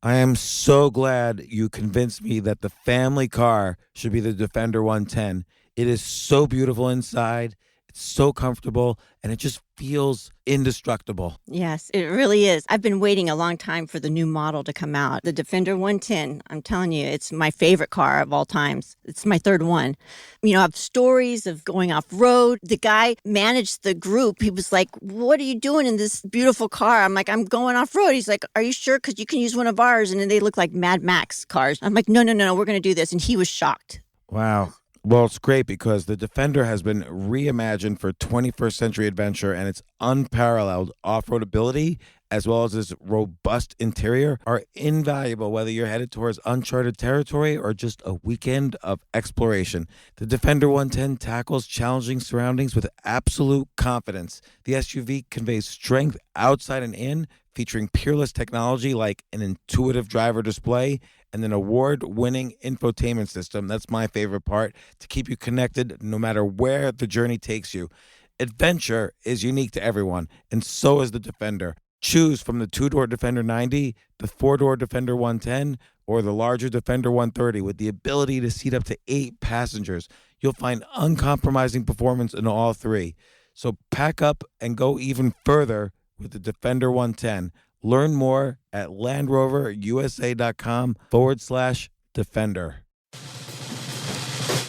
I am so glad you convinced me that the family car should be the Defender 110. It is so beautiful inside, it's so comfortable, and it just feels indestructible. Yes, it really is. I've been waiting a long time for the new model to come out. The Defender 110, I'm telling you, it's my favorite car of all times. It's my third one. You know, I have stories of going off road. The guy managed the group. He was like, "What are you doing in this beautiful car?" I'm like, "I'm going off road." He's like, "Are you sure? Because you can use one of ours." And then they look like Mad Max cars. I'm like, no, we're going to do this. And he was shocked. Wow. Well, it's great because the Defender has been reimagined for 21st century adventure, and its unparalleled off-road ability as well as its robust interior are invaluable whether you're headed towards uncharted territory or just a weekend of exploration. The Defender 110 tackles challenging surroundings with absolute confidence. The SUV conveys strength outside and in, featuring peerless technology like an intuitive driver display and an award-winning infotainment system. That's my favorite part, to keep you connected no matter where the journey takes you. Adventure is unique to everyone, and so is the Defender. Choose from the two-door Defender 90, the four-door Defender 110, or the larger Defender 130 with the ability to seat up to 8 passengers. You'll find uncompromising performance in all three. So pack up and go even further with the Defender 110. Learn more at LandRoverUSA.com/Defender.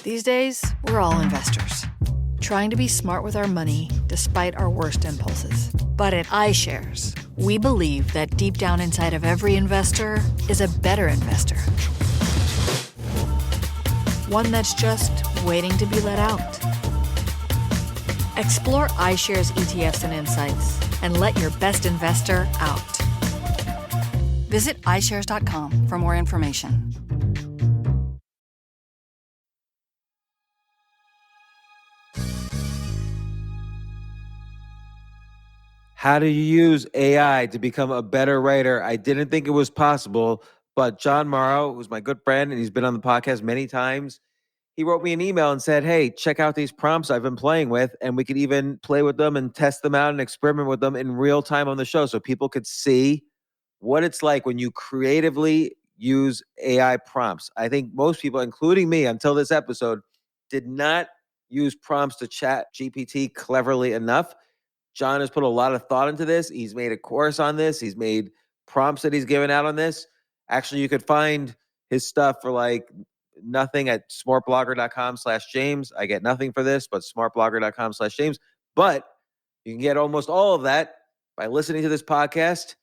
These days, we're all investors, trying to be smart with our money despite our worst impulses. But at iShares, we believe that deep down inside of every investor is a better investor. One that's just waiting to be let out. Explore iShares ETFs and insights and let your best investor out. Visit iShares.com for more information. How do you use AI to become a better writer? I didn't think it was possible, but John Morrow, who's my good friend, and he's been on the podcast many times, he wrote me an email and said, "Hey, check out these prompts I've been playing with, and we could even play with them and test them out and experiment with them in real time on the show so people could see what it's like when you creatively use AI prompts." I think most people, including me, until this episode, did not use prompts to chat GPT cleverly enough. John has put a lot of thought into this. He's made a course on this. He's made prompts that he's given out on this. Actually, you could find his stuff for like nothing at smartblogger.com/James. I get nothing for this, but smartblogger.com/James. But you can get almost all of that by listening to this podcast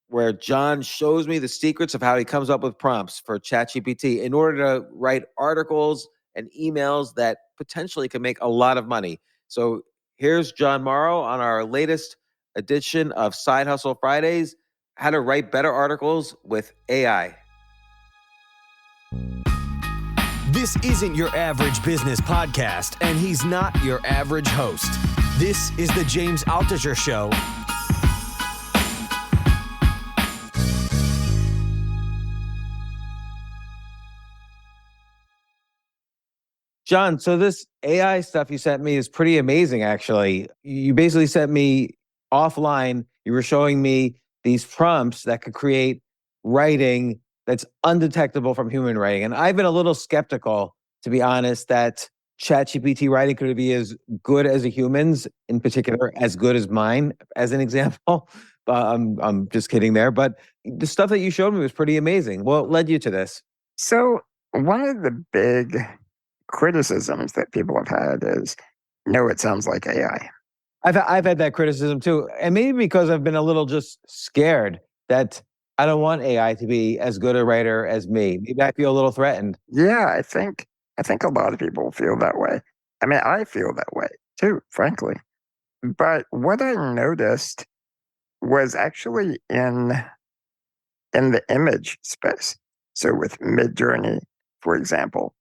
where John shows me the secrets of how he comes up with prompts for ChatGPT in order to write articles and emails that potentially can make a lot of money. So here's John Morrow on our latest edition of Side Hustle Fridays, how to write better articles with AI. This isn't your average business podcast, and he's not your average host. This is the James Altucher Show. John, so this AI stuff you sent me is pretty amazing, actually. You basically sent me offline, you were showing me these prompts that could create writing that's undetectable from human writing. And I've been a little skeptical, to be honest, that ChatGPT writing could be as good as a human's, in particular, as good as mine, as an example. I'm just kidding there. But the stuff that you showed me was pretty amazing. What led you to this? So one of the big criticisms that people have had is, no, it sounds like AI. I've had that criticism too. And maybe because I've been a little just scared that I don't want AI to be as good a writer as me. Maybe I feel a little threatened. Yeah, I think a lot of people feel that way. I mean, I feel that way too, frankly. But what I noticed was actually in the image space. So with Midjourney, for example,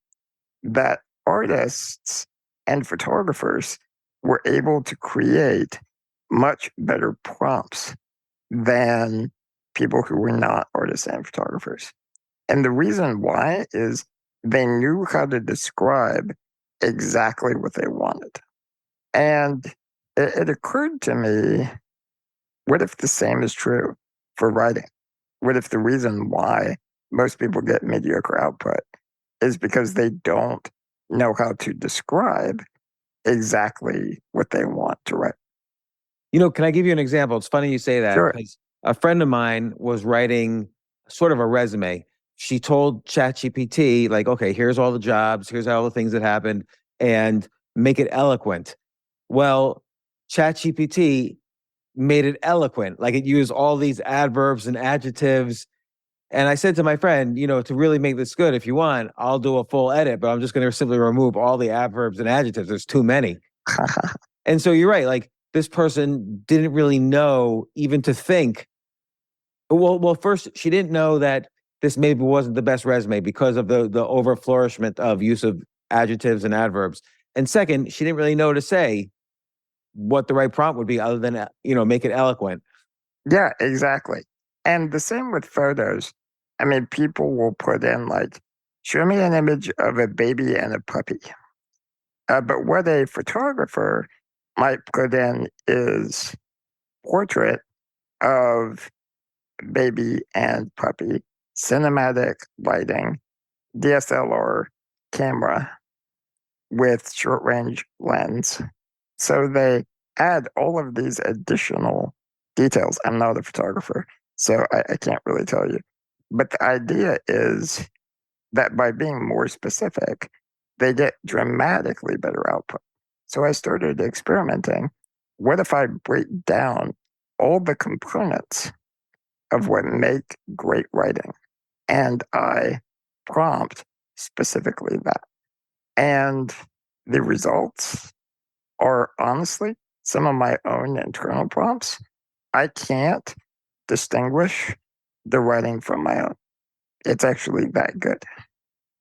that artists and photographers were able to create much better prompts than people who were not artists and photographers. And the reason why is they knew how to describe exactly what they wanted. And it occurred to me, what if the same is true for writing? What if the reason why most people get mediocre output is because they don't know how to describe exactly what they want to write? Can I give you an example? It's funny you say that Sure. because a friend of mine was writing sort of a resume. She told ChatGPT, like, okay, here's all the jobs, here's all the things that happened, and make it eloquent. Well, ChatGPT made it eloquent. Like it used all these adverbs and adjectives. And I said to my friend, to really make this good, if you want, I'll do a full edit, but I'm just going to simply remove all the adverbs and adjectives. There's too many. And so you're right. Like this person didn't really know even to think. Well, first she didn't know that this maybe wasn't the best resume because of the over flourishment of use of adjectives and adverbs. And second, she didn't really know to say what the right prompt would be other than make it eloquent. Yeah, exactly. And the same with photos. I mean, people will put in like, show me an image of a baby and a puppy. But what a photographer might put in is portrait of baby and puppy, cinematic lighting, DSLR camera with short range lens. So they add all of these additional details. I'm not a photographer, so I can't really tell you. But the idea is that by being more specific, they get dramatically better output. So I started experimenting. What if I break down all the components of what make great writing and I prompt specifically that? And the results are honestly some of my own internal prompts. I can't distinguish the writing from my own. It's actually that good.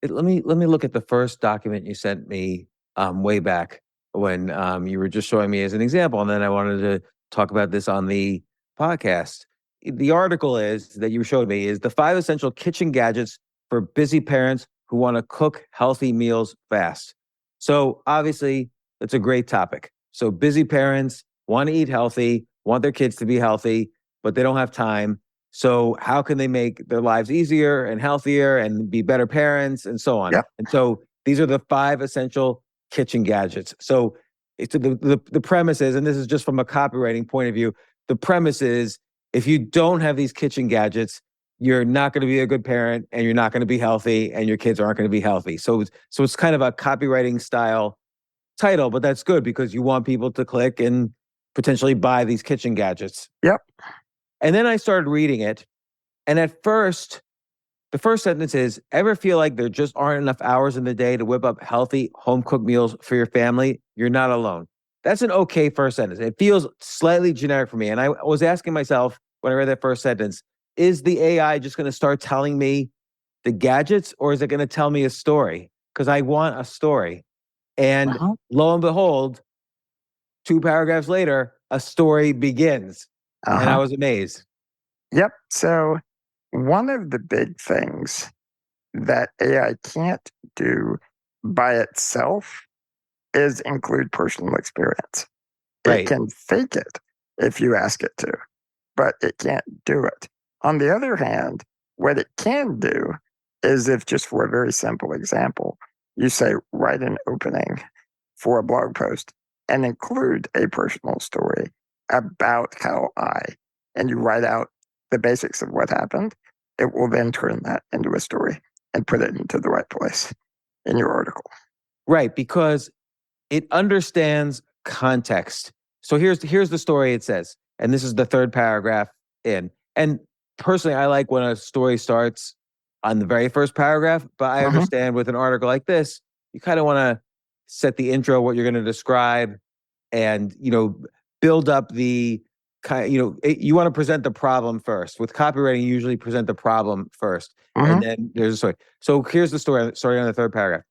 Let me look at the first document you sent me way back when you were just showing me as an example, and then I wanted to talk about this on the podcast. The article is that you showed me is the 5 essential kitchen gadgets for busy parents who want to cook healthy meals fast. So obviously, that's a great topic. So busy parents want to eat healthy, want their kids to be healthy, but they don't have time. So how can they make their lives easier and healthier and be better parents and so on? Yep. And so these are the 5 essential kitchen gadgets. So it's the premise is, and this is just from a copywriting point of view, the premise is if you don't have these kitchen gadgets, you're not going to be a good parent and you're not going to be healthy and your kids aren't going to be healthy. So it's kind of a copywriting style title, but that's good because you want people to click and potentially buy these kitchen gadgets. Yep. And then I started reading it. And at first, the first sentence is, ever feel like there just aren't enough hours in the day to whip up healthy home cooked meals for your family? You're not alone. That's an okay first sentence. It feels slightly generic for me. And I was asking myself when I read that first sentence, is the AI just going to start telling me the gadgets or is it going to tell me a story? Because I want a story. And Uh-huh. lo and behold, 2 paragraphs later, a story begins. And I Uh-huh. was amazed. Yep. So one of the big things that AI can't do by itself is include personal experience. It Right. can fake it if you ask it to, but it can't do it. On the other hand, what it can do is if just for a very simple example, you say, write an opening for a blog post and include a personal story about how and you write out the basics of what happened, it will then turn that into a story and put it into the right place in your article. Right. Because it understands context. So here's the story it says, and this is the 3rd paragraph in. And personally, I like when a story starts on the very first paragraph, but I Mhm. understand with an article like this, you kind of want to set the intro, what you're going to describe, and build up the kind. You want to present the problem first. With copywriting, you usually present the problem first, and Mhm. then there's a story. So here's the story. Starting on the 3rd paragraph.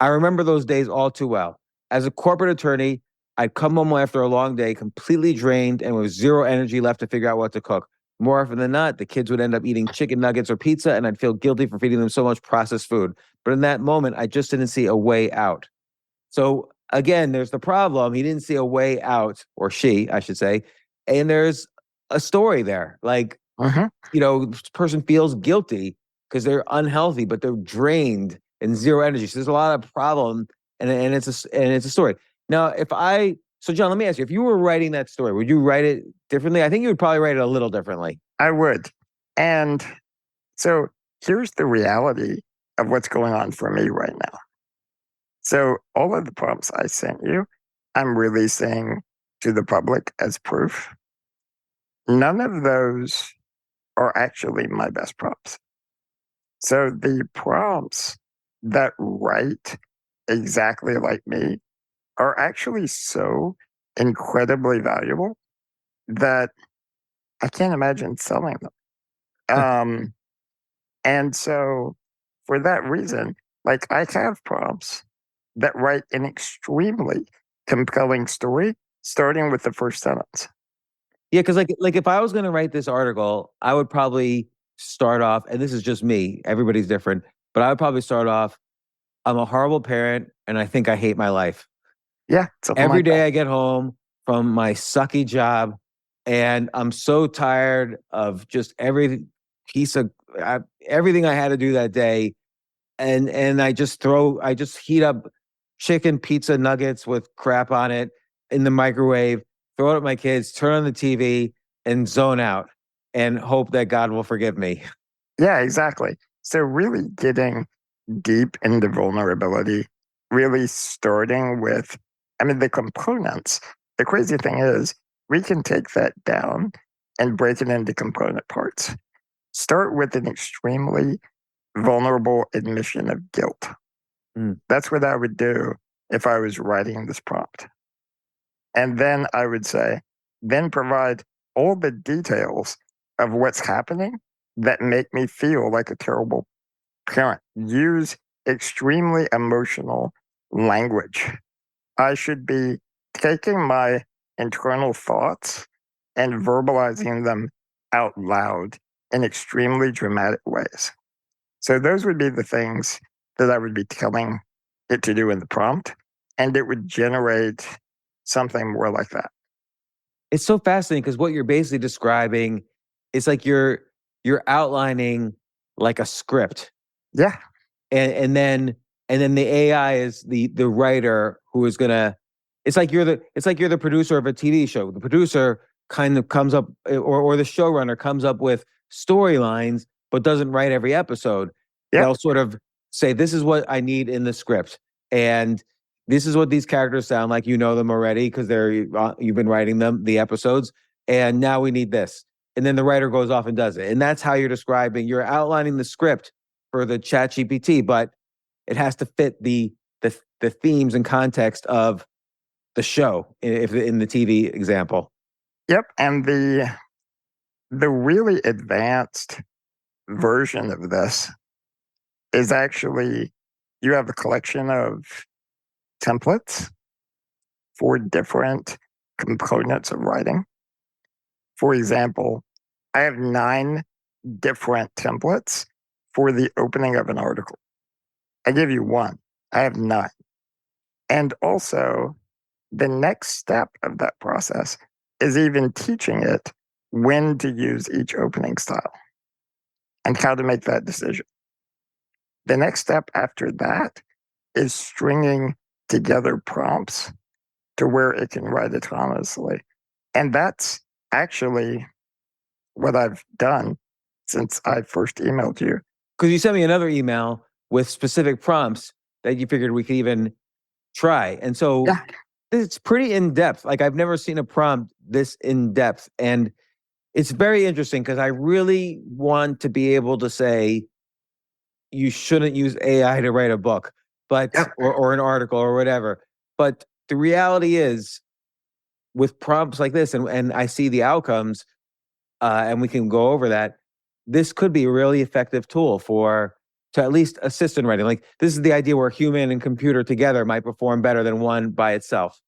I remember those days all too well. As a corporate attorney, I'd come home after a long day, completely drained and with zero energy left to figure out what to cook. More often than not, the kids would end up eating chicken nuggets or pizza, and I'd feel guilty for feeding them so much processed food. But in that moment, I just didn't see a way out. So again, there's the problem. He didn't see a way out, or she, I should say. And there's a story there. Like This person feels guilty because they're unhealthy, but they're drained and zero energy. So there's a lot of problem, and it's a story. Now, so John, let me ask you: if you were writing that story, would you write it differently? I think you would probably write it a little differently. I would. And so here's the reality of what's going on for me right now. So all of the prompts I sent you, I'm releasing to the public as proof. None of those are actually my best prompts. So the prompts that write exactly like me are actually so incredibly valuable that I can't imagine selling them. And so for that reason, like I have prompts that write an extremely compelling story, starting with the first sentence. Yeah, because like if I was going to write this article, I would probably start off, and this is just me. Everybody's different, but I would probably start off. I'm a horrible parent, and I think I hate my life. Yeah, something Every like day that. I get home from my sucky job, and I'm so tired of just every piece of everything I had to do that day, and I just heat up chicken pizza nuggets with crap on it in the microwave, throw it at my kids, turn on the TV, and zone out, and hope that God will forgive me. Yeah, exactly. So really getting deep into vulnerability, really starting with, the components. The crazy thing is, we can take that down and break it into component parts. Start with an extremely vulnerable admission of guilt. Mm. That's what I would do if I was writing this prompt. And then I would say, then provide all the details of what's happening that make me feel like a terrible parent. Use extremely emotional language. I should be taking my internal thoughts and verbalizing them out loud in extremely dramatic ways. So those would be the things that I would be telling it to do in the prompt, and it would generate something more like that. It's so fascinating because what you're basically describing is like you're outlining like a script. Yeah, And then the AI is the writer who is gonna. It's like you're the producer of a TV show. The producer kind of comes up, or the showrunner comes up with storylines, but doesn't write every episode. yeah, They'll sort of say, "This is what I need in the script," and this is what these characters sound like. You know them already because you've been writing the episodes, and now we need this. And then the writer goes off and does it, and that's how you're describing. You're outlining the script for the Chat GPT, but it has to fit the themes and context of the show, if in the TV example. yep. And the really advanced version of this is actually you have a collection of templates for different components of writing. For example, I have 9 different templates for the opening of an article. I give you one. I have 9. And also, the next step of that process is even teaching it when to use each opening style and how to make that decision. The next step after that is stringing together prompts to where it can write autonomously. And that's actually what I've done since I first emailed you. Because you sent me another email with specific prompts that you figured we could even try. And so Yeah. it's pretty in depth. Like I've never seen a prompt this in depth. And it's very interesting because I really want to be able to say you shouldn't use AI to write a book, but Yep. or an article or whatever. But the reality is with prompts like this, and I see the outcomes, and we can go over that. This could be a really effective tool to at least assist in writing. Like this is the idea where human and computer together might perform better than one by itself.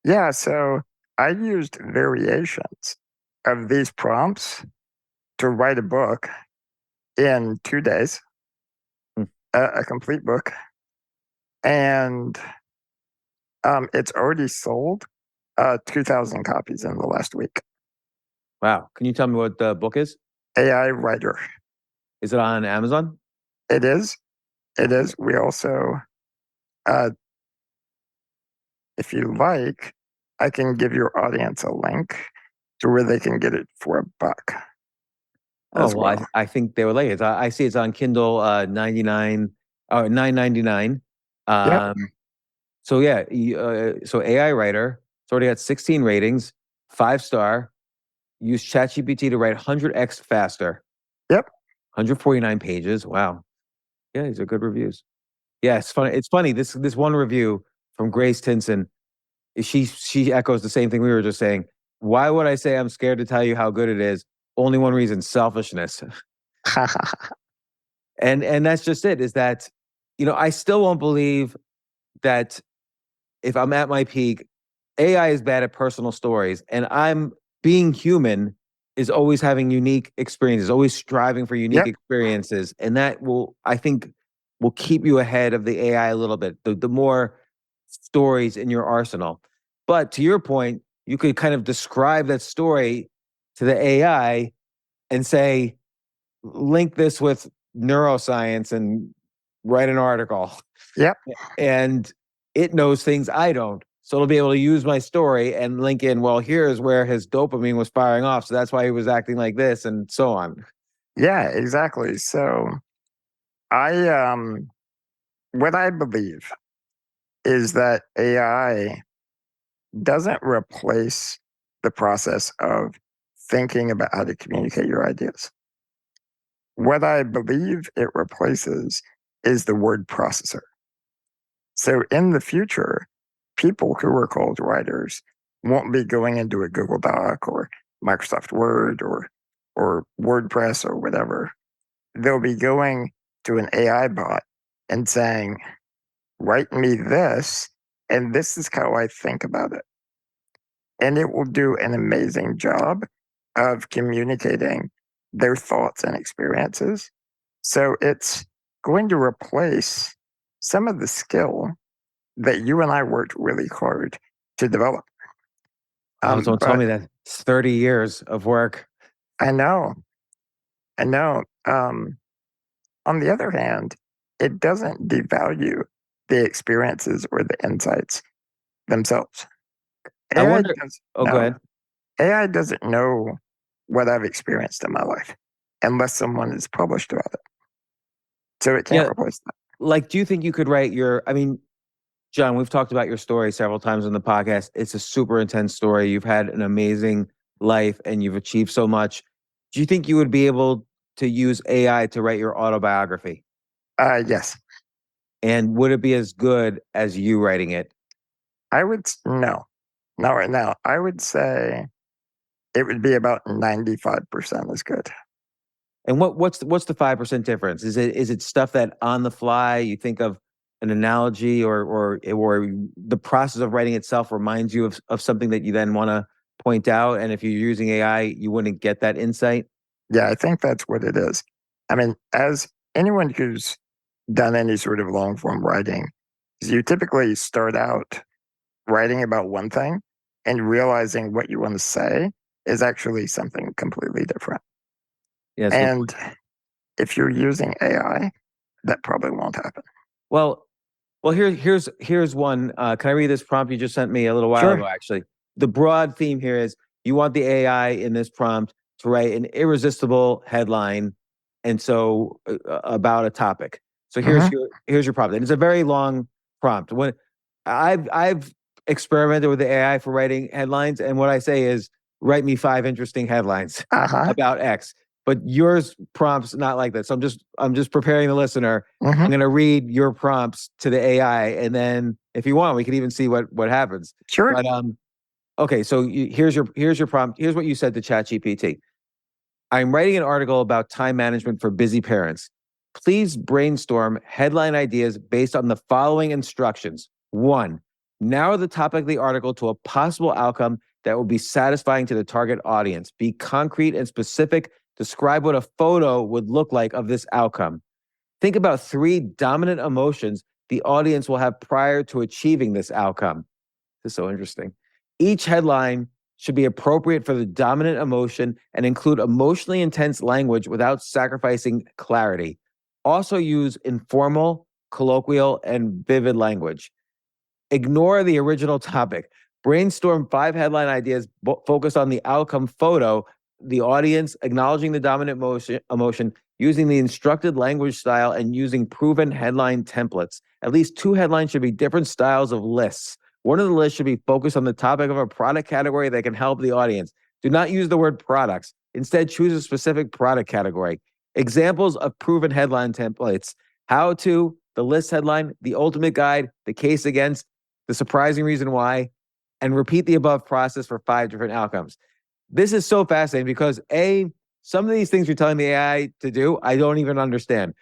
Yeah. So I used variations of these prompts to write a book in 2 days, Hmm. a complete book. And it's already sold 2,000 copies in the last week. Wow. Can you tell me what the book is? AI writer. Is it on Amazon? It is. It is. We also, uh, if you like, I can give your audience a link to where they can get it for $1 Oh, as well, well. I think they would like it. I see it's on Kindle, 99 or $9.99. Yep. So yeah, so AI writer. It's already got 16 ratings, 5-star. Use ChatGPT to write 100x faster. Yep. 149 pages. Wow. Yeah, these are good reviews. Yeah, it's funny. It's funny. This one review from Grace Tinson. She echoes the same thing we were just saying. Why would I say I'm scared to tell you how good it is? Only one reason: selfishness. And that's just it. Is that, I still won't believe that if I'm at my peak, AI is bad at personal stories, and I'm being human is always having unique experiences, always striving for unique Yep. experiences, and that I think, will keep you ahead of the AI a little bit. The more stories in your arsenal, but to your point, you could kind of describe that story to the AI and say, link this with neuroscience and write an article. Yep. And it knows things I don't. So it'll be able to use my story and link in, well, here's where his dopamine was firing off. So that's why he was acting like this, and so on. Yeah, exactly. So I what I believe is that AI doesn't replace the process of thinking about how to communicate your ideas. What I believe it replaces is the word processor. So in the future, people who are called writers won't be going into a Google Doc or Microsoft Word or WordPress or whatever. They'll be going to an AI bot and saying, write me this, and this is how I think about it. And it will do an amazing job of communicating their thoughts and experiences. So it's going to replace some of the skill that you and I worked really hard to develop. Oh, don't tell But me that. It's 30 years of work. I know, I know. On the other hand, it doesn't devalue the experiences or the insights themselves. I AI wonder. does Oh, go no. ahead. AI doesn't know what I've experienced in my life unless someone has published about it. So it can't Yeah. replace that. Like, do you think you could write I mean, John, we've talked about your story several times on the podcast. It's a super intense story. You've had an amazing life and you've achieved so much. Do you think you would be able to use AI to write your autobiography? Yes, And would it be as good as you writing it? I would. No, not right now. I would say it would be about 95% as good. And what's the 5% difference? Is it stuff that on the fly you think of an analogy, or the process of writing itself reminds you of something that you then want to point out? And if you're using AI, you wouldn't get that insight. Yeah, I think that's what it is. I mean, as anyone who's done any sort of long form writing, you typically start out writing about one thing and realizing what you want to say is actually something completely different. Yeah, that's a good And point. if you're using AI, that probably won't happen. Well, here's one. Can I read this prompt you just sent me a little while Sure. ago? Actually, the broad theme here is you want the AI in this prompt to write an irresistible headline, and so about a topic. So Hmm. here's your prompt, and it's a very long prompt. When I've experimented with the AI for writing headlines, and what I say is, write me 5 interesting headlines Uh huh. about X. But yours prompts not like that. So I'm just preparing the listener. Hmm. I'm going to read your prompts to the AI, and then if you want, we can even see what happens. Sure. But okay. So here's your prompt. Here's what you said to ChatGPT. I'm writing an article about time management for busy parents. Please brainstorm headline ideas based on the following instructions. 1, narrow the topic of the article to a possible outcome that will be satisfying to the target audience. Be concrete and specific. Describe what a photo would look like of this outcome. Think about 3 dominant emotions the audience will have prior to achieving this outcome. This is so interesting. Each headline should be appropriate for the dominant emotion and include emotionally intense language without sacrificing clarity. Also use informal, colloquial, and vivid language. Ignore the original topic. Brainstorm 5 headline ideas focused on the outcome photo, the audience, acknowledging the dominant emotion, using the instructed language style, and using proven headline templates. At least 2 headlines should be different styles of lists. One of the lists should be focused on the topic of a product category that can help the audience. Do not use the word products. Instead, choose a specific product category. Examples of proven headline templates: how to, the list headline, the ultimate guide, the case against, the surprising reason why, and repeat the above process for 5 different outcomes. This is so fascinating because some of these things you're telling the AI to do, I don't even understand.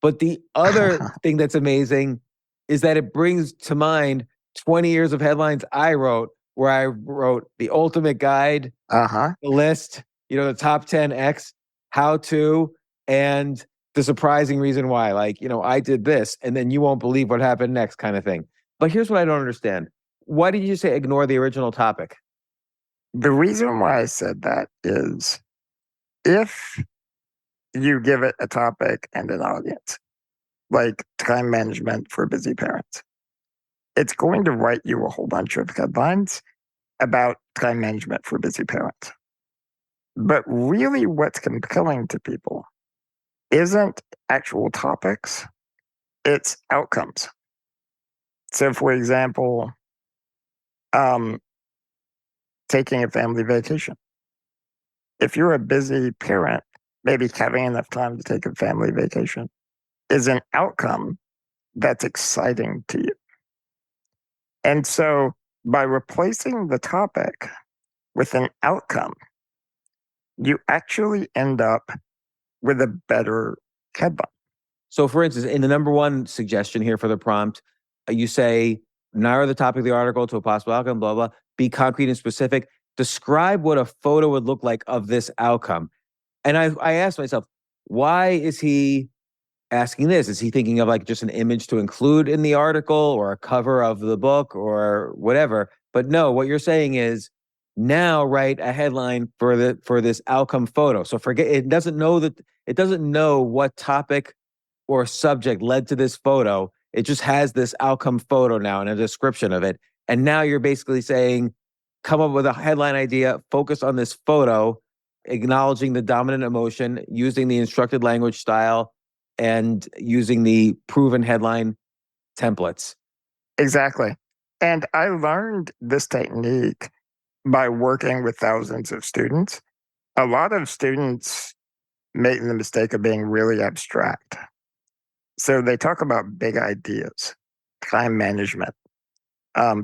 But the other thing that's amazing is that it brings to mind 20 years of headlines I wrote, where I wrote the ultimate guide, the list, the top 10X, how to, and the surprising reason why. Like, I did this, and then you won't believe what happened next, kind of thing. But here's what I don't understand. Why did you say ignore the original topic? The reason why I said that is if you give it a topic and an audience, like time management for busy parents, it's going to write you a whole bunch of headlines about time management for busy parents. But really, what's compelling to people isn't actual topics, it's outcomes. So, for example, taking a family vacation. If you're a busy parent, maybe having enough time to take a family vacation is an outcome that's exciting to you. And so by replacing the topic with an outcome, you actually end up with a better headline. So, for instance, in the number 1 suggestion here for the prompt, you say, narrow the topic of the article to a possible outcome, blah, blah, be concrete and specific. Describe what a photo would look like of this outcome. And I asked myself, why is he asking this? Is he thinking of like just an image to include in the article or a cover of the book or whatever? But no, what you're saying is now write a headline for this outcome photo. So forget, it doesn't know what topic or subject led to this photo. It just has this outcome photo now and a description of it. And now you're basically saying, come up with a headline idea, focus on this photo, acknowledging the dominant emotion, using the instructed language style, and using the proven headline templates. Exactly. And I learned this technique by working with thousands of students. A lot of students make the mistake of being really abstract. So they talk about big ideas, time management,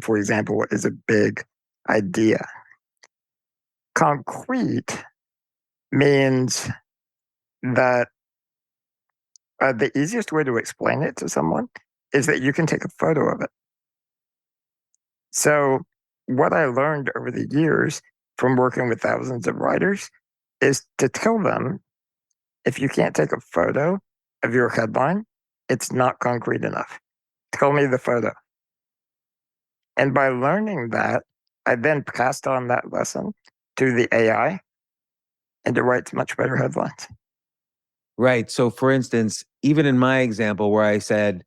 for example, is a big idea. Concrete means that the easiest way to explain it to someone is that you can take a photo of it. So, what I learned over the years from working with thousands of writers is to tell them if you can't take a photo of your headline, it's not concrete enough. Tell me the photo. And by learning that, I then passed on that lesson to the AI and it writes much better headlines. Right. So, for instance, even in my example where I said,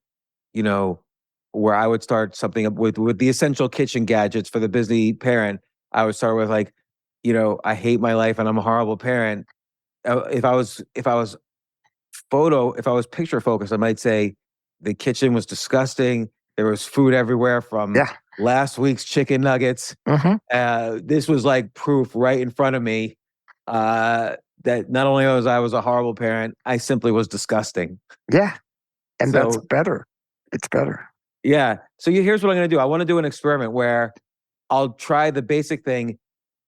where I would start something up with the essential kitchen gadgets for the busy parent, I would start with like, I hate my life and I'm a horrible parent. If I was picture focused, I might say the kitchen was disgusting. There was food everywhere from last week's chicken nuggets. This was like proof right in front of me that not only was I a horrible parent, I simply was disgusting. Yeah. And that's better. It's better. Yeah. So here's what I'm going to do. I want to do an experiment where I'll try the basic thing.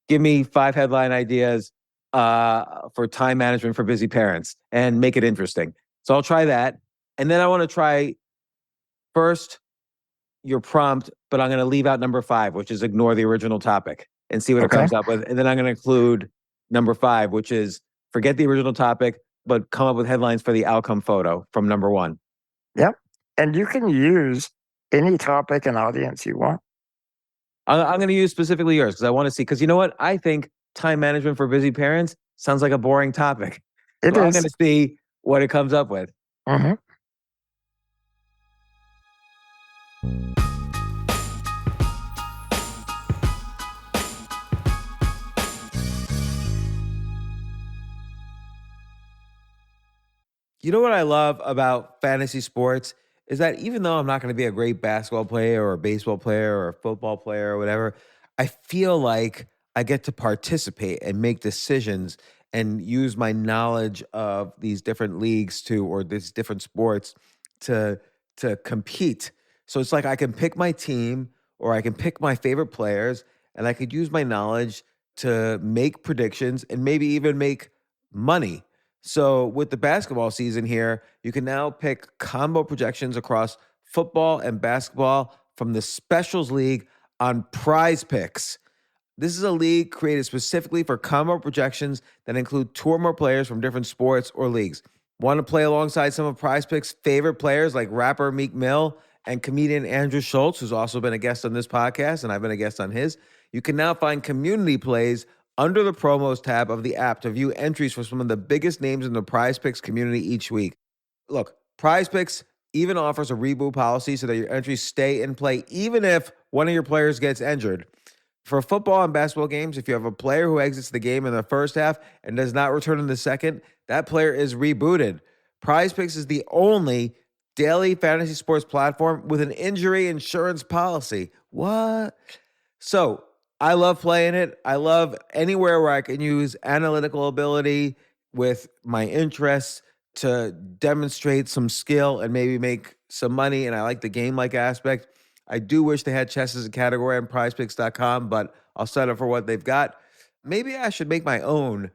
Give me 5 headline ideas for time management for busy parents and make it interesting. So I'll try that. And then I want to try first your prompt, but I'm going to leave out number 5, which is ignore the original topic and see what it comes up with. And then I'm going to include number 5, which is forget the original topic, but come up with headlines for the outcome photo from number 1. Yep. And you can use any topic and audience you want. I'm going to use specifically yours because I want to see. Because you know what? I think time management for busy parents sounds like a boring topic. It So I'm going is. to see what it comes up with. Mhm. You know what I love about fantasy sports is that even though I'm not going to be a great basketball player or a baseball player or a football player or whatever, I feel like I get to participate and make decisions and use my knowledge of these different leagues to or these different sports to compete. So it's like I can pick my team or I can pick my favorite players and I could use my knowledge to make predictions and maybe even make money. So with the basketball season here, you can now pick combo projections across football and basketball from the Specials League on Prize Picks. This is a league created specifically for combo projections that include two or more players from different sports or leagues. Want to play alongside some of Prize Picks' favorite players like rapper Meek Mill and comedian Andrew Schultz, who's also been a guest on this podcast, and I've been a guest on his? You can now find community plays under the promos tab of the app to view entries for some of the biggest names in the Prize Picks community each week. Look, Prize Picks even offers a reboot policy so that your entries stay in play even if one of your players gets injured. For football and basketball games, if you have a player who exits the game in the first half and does not return in the second, that player is rebooted. Prize Picks is the only daily fantasy sports platform with an injury insurance policy. What? So I love playing it. I love anywhere where I can use analytical ability with my interests to demonstrate some skill and maybe make some money. And I like the game like aspect. I do wish they had chess as a category on prizepicks.com, but I'll settle for what they've got. Maybe I should make my own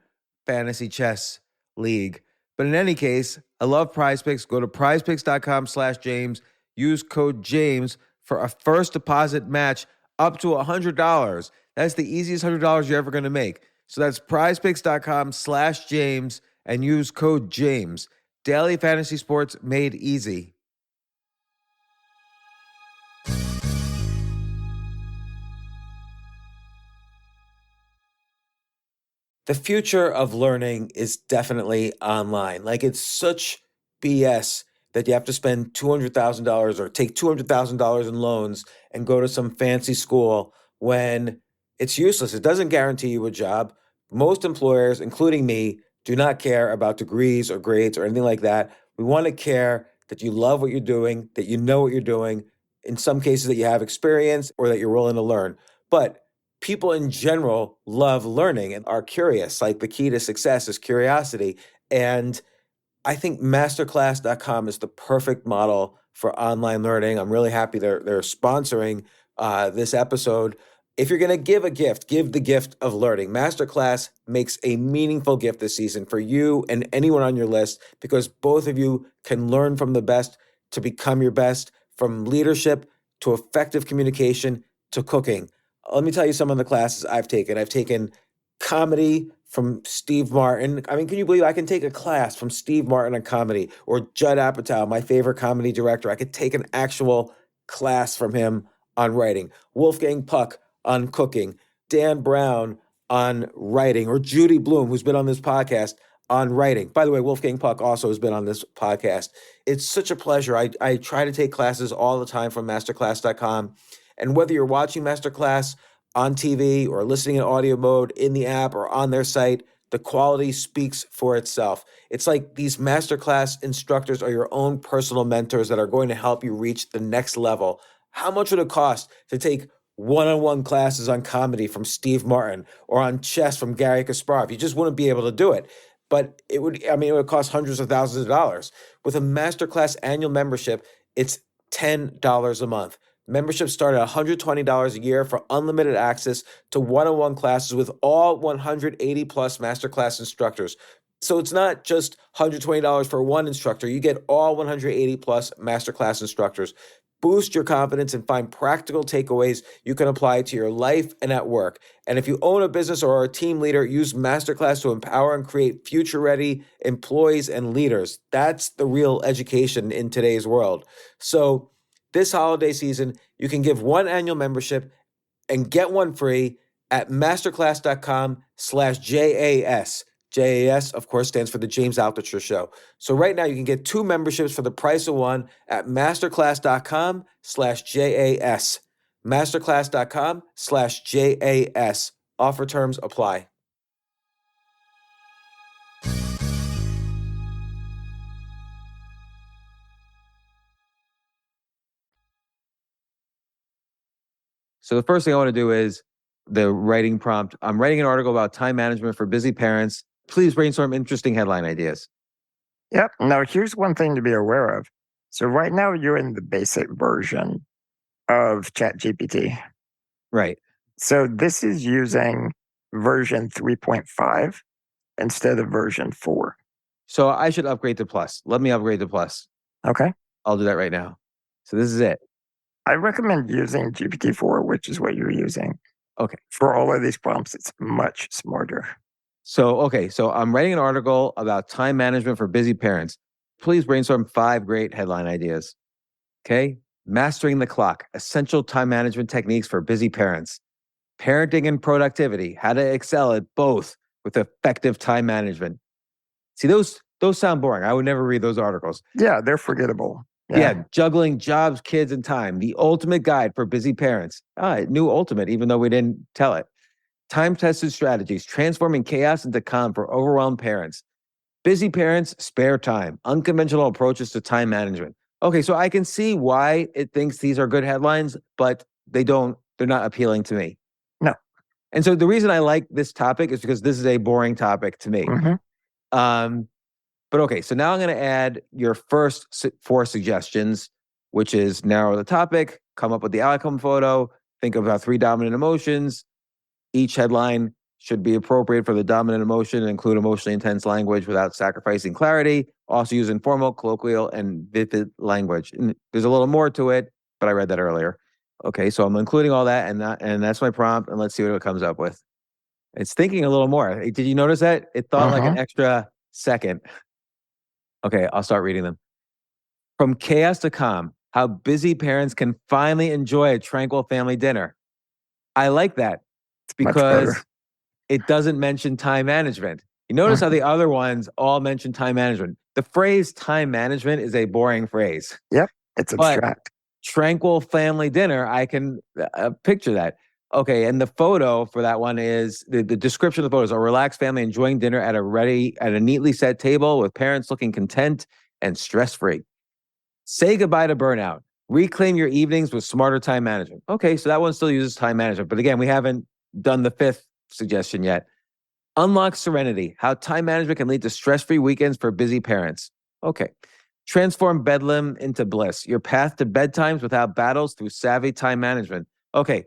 fantasy chess league. But in any case, I love Prize Picks. Go to prizepicks.com/James. Use code James for a first deposit match up to $100. That's the easiest $100 you're ever going to make. So that's prizepicks.com/James and use code James. Daily fantasy sports made easy. The future of learning is definitely online. Like it's such BS that you have to spend $200,000 or take $200,000 in loans and go to some fancy school when it's useless. It doesn't guarantee you a job. Most employers, including me, do not care about degrees or grades or anything like that. We want to care that you love what you're doing, that you know what you're doing, in some cases that you have experience or that you're willing to learn. But people in general love learning and are curious. Like the key to success is curiosity. And I think masterclass.com is the perfect model for online learning. I'm really happy they're sponsoring this episode. If you're going to give a gift, give the gift of learning. Masterclass makes a meaningful gift this season for you and anyone on your list because both of you can learn from the best to become your best, from leadership to effective communication to cooking. Let me tell you some of the classes I've taken. I've taken comedy from Steve Martin. I mean, can you believe I can take a class from Steve Martin on comedy or Judd Apatow, my favorite comedy director? I could take an actual class from him on writing. Wolfgang Puck on cooking. Dan Brown on writing, or Judy Bloom, who's been on this podcast, on writing. By the way, Wolfgang Puck also has been on this podcast. It's such a pleasure. I try to take classes all the time from masterclass.com. And whether you're watching Masterclass on TV or listening in audio mode in the app or on their site, the quality speaks for itself. It's like these Masterclass instructors are your own personal mentors that are going to help you reach the next level. How much would it cost to take one-on-one classes on comedy from Steve Martin or on chess from Gary Kasparov? You just wouldn't be able to do it. But it would cost hundreds of thousands of dollars. With a Masterclass annual membership, it's $10 a month. Memberships start at $120 a year for unlimited access to one-on-one classes with all 180 plus Masterclass instructors. So it's not just $120 for one instructor. You get all 180 plus Masterclass instructors. Boost your confidence and find practical takeaways you can apply to your life and at work. And if you own a business or are a team leader, use Masterclass to empower and create future-ready employees and leaders. That's the real education in today's world. So this holiday season, you can give one annual membership and get one free at masterclass.com/JAS. JAS, of course, stands for the James Altucher Show. So right now you can get 2 memberships for the price of one at masterclass.com/JAS. Masterclass.com/JAS. Offer terms apply. So the first thing I want to do is the writing prompt. I'm writing an article about time management for busy parents. Please brainstorm interesting headline ideas. Yep. Now, here's one thing to be aware of. So, right now, you're in the basic version of ChatGPT. Right. So, this is using version 3.5 instead of version 4. So I should upgrade to Plus. Let me upgrade to Plus. Okay. I'll do that right now. So this is it. I recommend using GPT-4, which is what you're using. Okay. For all of these prompts, it's much smarter. So I'm writing an article about time management for busy parents. Please brainstorm 5 great headline ideas. Okay. Mastering the clock, essential time management techniques for busy parents. Parenting and productivity, how to excel at both with effective time management. See, those sound boring. I would never read those articles. Yeah, they're forgettable. Yeah, juggling jobs, kids, and time. The ultimate guide for busy parents. It knew ultimate, even though we didn't tell it. Time-tested strategies, transforming chaos into calm for overwhelmed parents. Busy parents, spare time. Unconventional approaches to time management. Okay, so I can see why it thinks these are good headlines, but they're not appealing to me. No. And so the reason I like this topic is because this is a boring topic to me. Mm-hmm. But okay, so now I'm going to add your first 4 suggestions, which is narrow the topic, come up with the outcome photo, think about 3 dominant emotions. Each headline should be appropriate for the dominant emotion and include emotionally intense language without sacrificing clarity. Also use informal, colloquial, and vivid language. And there's a little more to it, but I read that earlier. Okay, so I'm including all that, and that's my prompt, and let's see what it comes up with. It's thinking a little more. Did you notice that? It thought like an extra second. Okay, I'll start reading them. From chaos to calm, how busy parents can finally enjoy a tranquil family dinner. I like that because it doesn't mention time management. You notice how the other ones all mention time management. The phrase time management is a boring phrase. Yep, it's abstract. But tranquil family dinner, I can picture that. Okay, and the photo for that one is the description of the photo is a relaxed family enjoying dinner at a neatly set table with parents looking content and stress-free. Say goodbye to burnout. Reclaim your evenings with smarter time management. Okay, so that one still uses time management, but again, we haven't done the 5th suggestion yet. Unlock serenity. How time management can lead to stress-free weekends for busy parents. Okay. Transform bedlam into bliss. Your path to bedtimes without battles through savvy time management. Okay.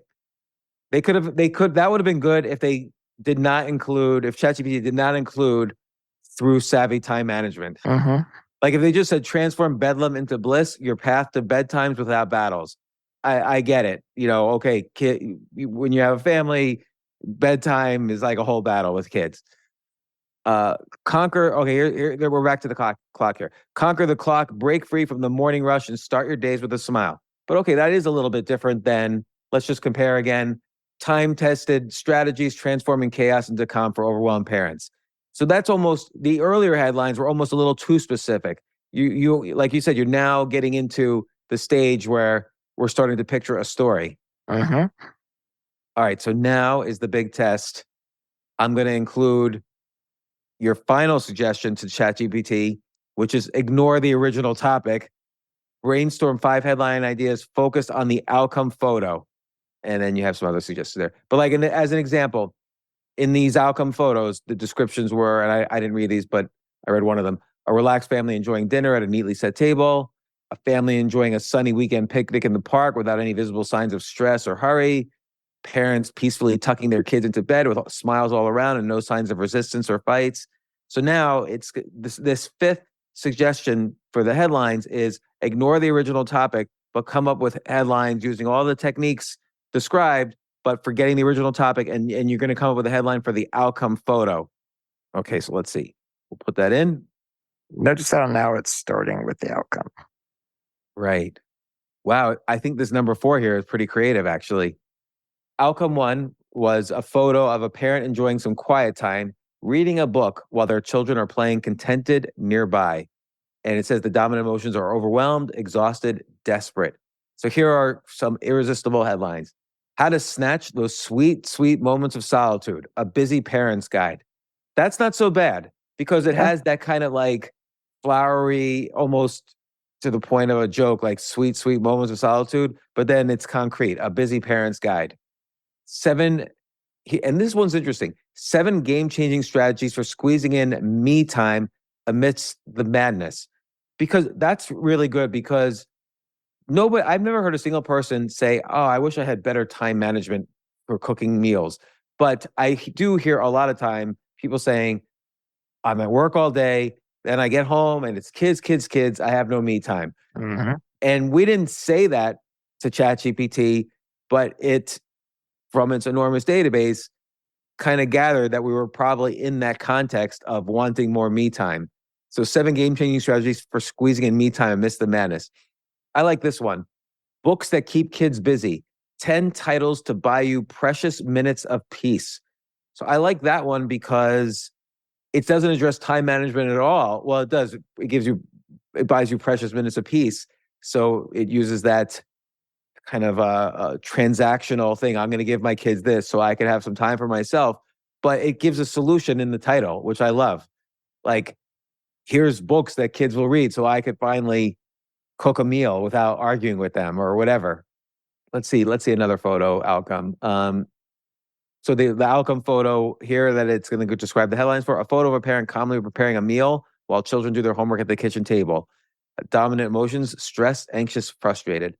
That would have been good if they did not include, if ChatGPT did not include through savvy time management. Like if they just said transform bedlam into bliss, your path to bedtimes without battles. I get it. Okay, when you have a family, bedtime is like a whole battle with kids. Conquer, okay, here we're back to the clock here. Conquer the clock, break free from the morning rush, and start your days with a smile. But okay, that is a little bit different than, let's just compare again, time-tested strategies transforming chaos into calm for overwhelmed parents. So that's almost, the earlier headlines were almost a little too specific. You like you said, you're now getting into the stage where we're starting to picture a story. All right, so now is the big test. I'm going to include your final suggestion to ChatGPT, which is ignore the original topic, brainstorm 5 headline ideas focused on the outcome photo. And then you have some other suggestions there. But like as an example, in these outcome photos, the descriptions were, and I didn't read these, but I read one of them, a relaxed family enjoying dinner at a neatly set table, a family enjoying a sunny weekend picnic in the park without any visible signs of stress or hurry, parents peacefully tucking their kids into bed with smiles all around and no signs of resistance or fights. So now it's this 5th suggestion for the headlines is ignore the original topic, but come up with headlines using all the techniques described, but forgetting the original topic, and you're going to come up with a headline for the outcome photo. Okay, so let's see. We'll put that in. Notice how now it's starting with the outcome. Right. Wow, I think this number 4 here is pretty creative, actually. Outcome one was a photo of a parent enjoying some quiet time, reading a book while their children are playing contented nearby. And it says the dominant emotions are overwhelmed, exhausted, desperate. So here are some irresistible headlines. How to snatch those sweet, sweet moments of solitude, a busy parent's guide. That's not so bad because it Yeah. has that kind of like flowery, almost to the point of a joke, like sweet, sweet moments of solitude, but then it's concrete, a busy parent's guide. And this one's interesting. 7 game-changing strategies for squeezing in me time amidst the madness. Because that's really good because I've never heard a single person say, "Oh, I wish I had better time management for cooking meals." But I do hear a lot of time people saying, "I'm at work all day, then I get home and it's kids, kids, kids. I have no me time." Mhm. And we didn't say that to ChatGPT, but it, from its enormous database, kind of gathered that we were probably in that context of wanting more me time. So 7 game-changing strategies for squeezing in me time amidst the madness. I like this one. Books that keep kids busy. 10 titles to buy you precious minutes of peace. So I like that one because it doesn't address time management at all. Well, it does. It buys you precious minutes of peace. So it uses that kind of a transactional thing. I'm going to give my kids this so I can have some time for myself. But it gives a solution in the title, which I love. Like, here's books that kids will read so I could finally cook a meal without arguing with them or whatever. Let's see another photo outcome. So the outcome photo here that it's going to describe the headlines for: a photo of a parent calmly preparing a meal while children do their homework at the kitchen table. Dominant emotions: stressed, anxious, frustrated.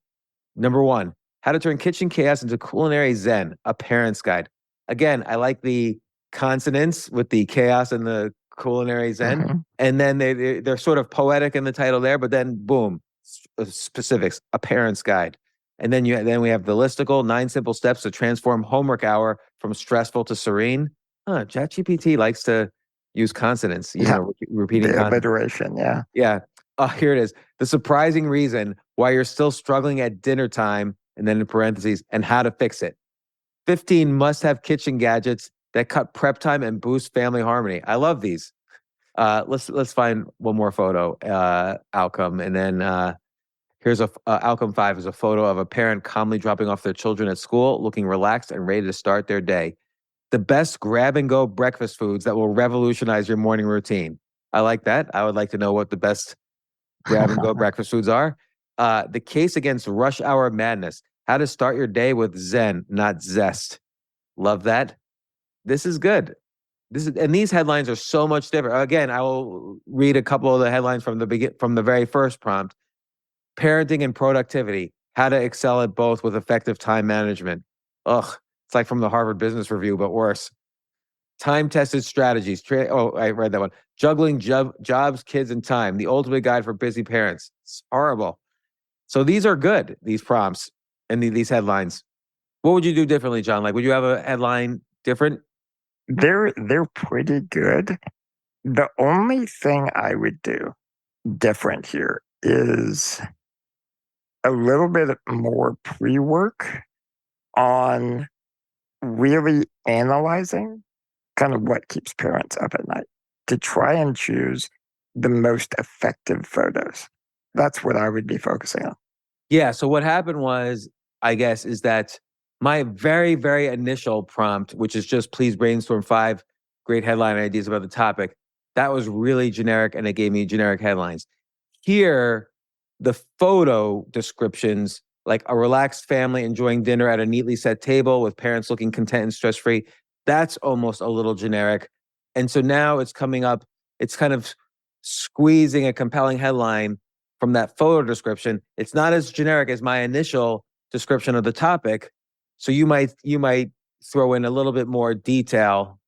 Number 1, how to turn kitchen chaos into culinary zen, a parent's guide. Again, I like the consonants with the chaos and the culinary zen. Mhm. And then they're sort of poetic in the title there, but then boom, specifics, a parent's guide. And then we have the listicle, 9 simple steps to transform homework hour from stressful to serene. ChatGPT likes to use consonants, Yeah. repeating The consonants. alliteration, yeah. Yeah. Oh, here it is. The surprising reason why you're still struggling at dinner time, and then in parentheses, and how to fix it. 15 must-have kitchen gadgets that cut prep time and boost family harmony. I love these. Let's find one more photo outcome, and then here's outcome 5 is a photo of a parent calmly dropping off their children at school, looking relaxed and ready to start their day. The best grab-and-go breakfast foods that will revolutionize your morning routine. I like that. I would like to know what the best grab-and-go breakfast foods are. The case against rush hour madness. How to start your day with zen, not zest. Love that. This is good. And these headlines are so much different. Again, I will read a couple of the headlines from the very first prompt. Parenting and productivity. How to excel at both with effective time management. Ugh, it's like from the Harvard Business Review, but worse. Time-tested strategies. I read that one. Juggling jobs, kids, and time. The ultimate guide for busy parents. It's horrible. So these are good, these prompts and these headlines. What would you do differently, John? Like, would you have a headline different? They're pretty good. The only thing I would do different here is a little bit more pre-work on really analyzing kind of what keeps parents up at night to try and choose the most effective photos. That's what I would be focusing on. Yeah. So what happened was, I guess, is that my very, very initial prompt, which is just please brainstorm 5 great headline ideas about the topic, that was really generic and it gave me generic headlines. Here, the photo descriptions, like a relaxed family enjoying dinner at a neatly set table with parents looking content and stress free, that's almost a little generic. And so now it's coming up, it's kind of squeezing a compelling headline from that photo description. It's not as generic as my initial description of the topic. So you might throw in a little bit more detail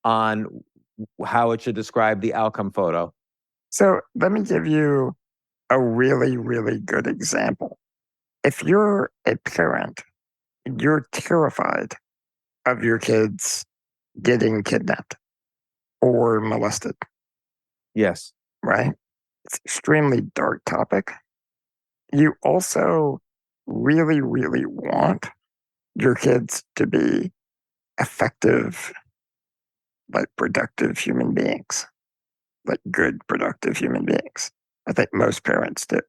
on how it should describe the outcome photo. So let me give you a really, really good example. If you're a parent, you're terrified of your kids getting kidnapped or molested, Yes. right? It's extremely dark topic. You also really, really want your kids to be effective, like productive human beings, like good, productive human beings. I think most parents do.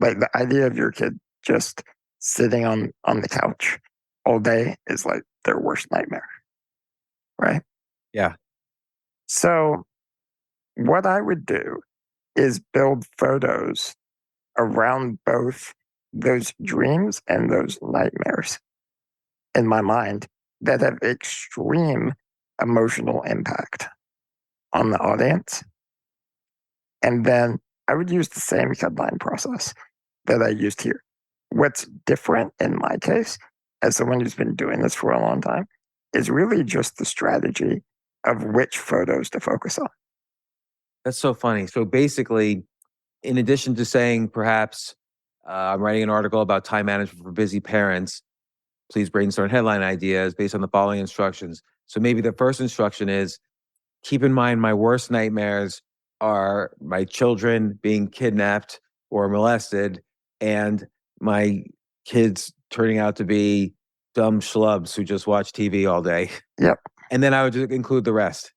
Like the idea of your kid just sitting on the couch all day is like their worst nightmare, right? Yeah. So what I would do is build photos around both those dreams and those nightmares in my mind that have extreme emotional impact on the audience. And then I would use the same headline process that I used here. What's different in my case, as someone who's been doing this for a long time, is really just the strategy of which photos to focus on. That's so funny. So basically, in addition to saying perhaps I'm writing an article about time management for busy parents, please brainstorm headline ideas based on the following instructions. So maybe the first instruction is keep in mind my worst nightmares are my children being kidnapped or molested and my kids turning out to be dumb schlubs who just watch TV all day. Yep. And then I would just include the rest.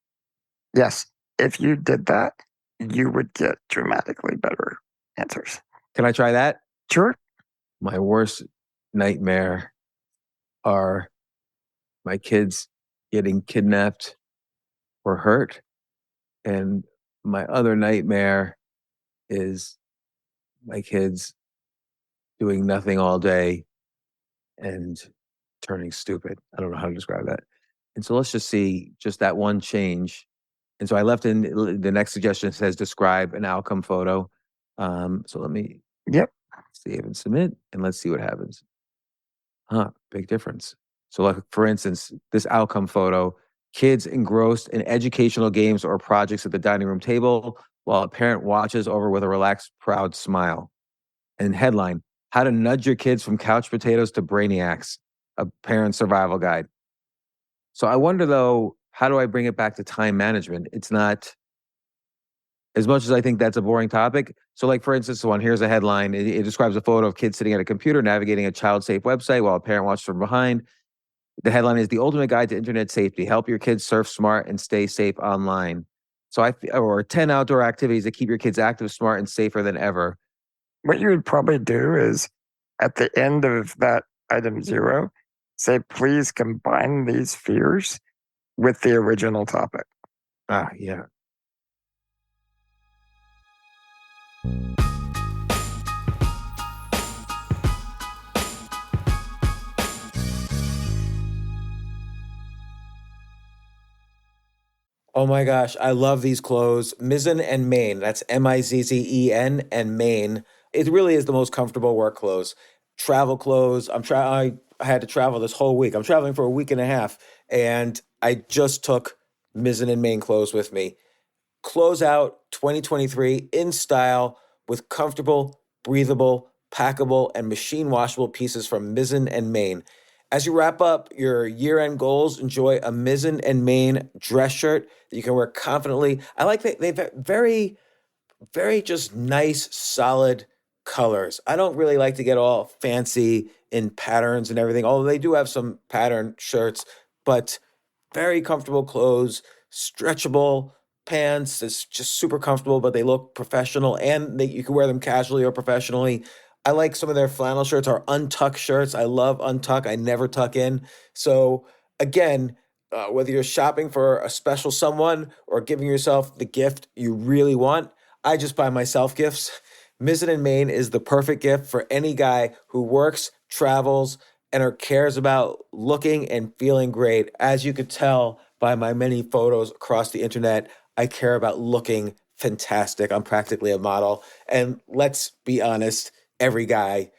Yes. If you did that, you would get dramatically better answers. Can I try that? Sure. My worst nightmare are my kids getting kidnapped or hurt. And my other nightmare is my kids doing nothing all day and turning stupid. I don't know how to describe that. And so let's just see just that one change. And so I left in the next suggestion says describe an outcome photo. So let me Yep. save and submit, and let's see what happens. Big difference. So like, for instance, this outcome photo, kids engrossed in educational games or projects at the dining room table while a parent watches over with a relaxed, proud smile. And headline, how to nudge your kids from couch potatoes to brainiacs, a parent survival guide. So I wonder though, how do I bring it back to time management? It's not, as much as I think that's a boring topic. So like, for instance, one, here's a headline. It describes a photo of kids sitting at a computer navigating a child-safe website while a parent watches from behind. The headline is the ultimate guide to internet safety. Help your kids surf smart and stay safe online. So or 10 outdoor activities that keep your kids active, smart, and safer than ever. What you would probably do is at the end of that item 0, say, please combine these fears with the original topic. Yeah. Oh my gosh, I love these clothes. Mizzen and Main. That's Mizzen and Main. It really is the most comfortable work clothes. Travel clothes. I had to travel this whole week. I'm traveling for a week and a half, and I just took Mizzen and Main clothes with me. Close out 2023 in style with comfortable, breathable, packable, and machine washable pieces from Mizzen and Main. As you wrap up your year-end goals, enjoy a Mizzen and Main dress shirt that you can wear confidently. I like that they've very, very just nice, solid colors. I don't really like to get all fancy in patterns and everything, although they do have some pattern shirts, but very comfortable clothes, stretchable pants. It's just super comfortable, but they look professional and you can wear them casually or professionally. I like some of their flannel shirts or untuck shirts. I love untuck. I never tuck in. So again, whether you're shopping for a special someone or giving yourself the gift you really want, I just buy myself gifts. Mizzen and Main is the perfect gift for any guy who works, travels, and or cares about looking and feeling great. As you could tell by my many photos across the internet, I care about looking fantastic. I'm practically a model. And let's be honest, every guy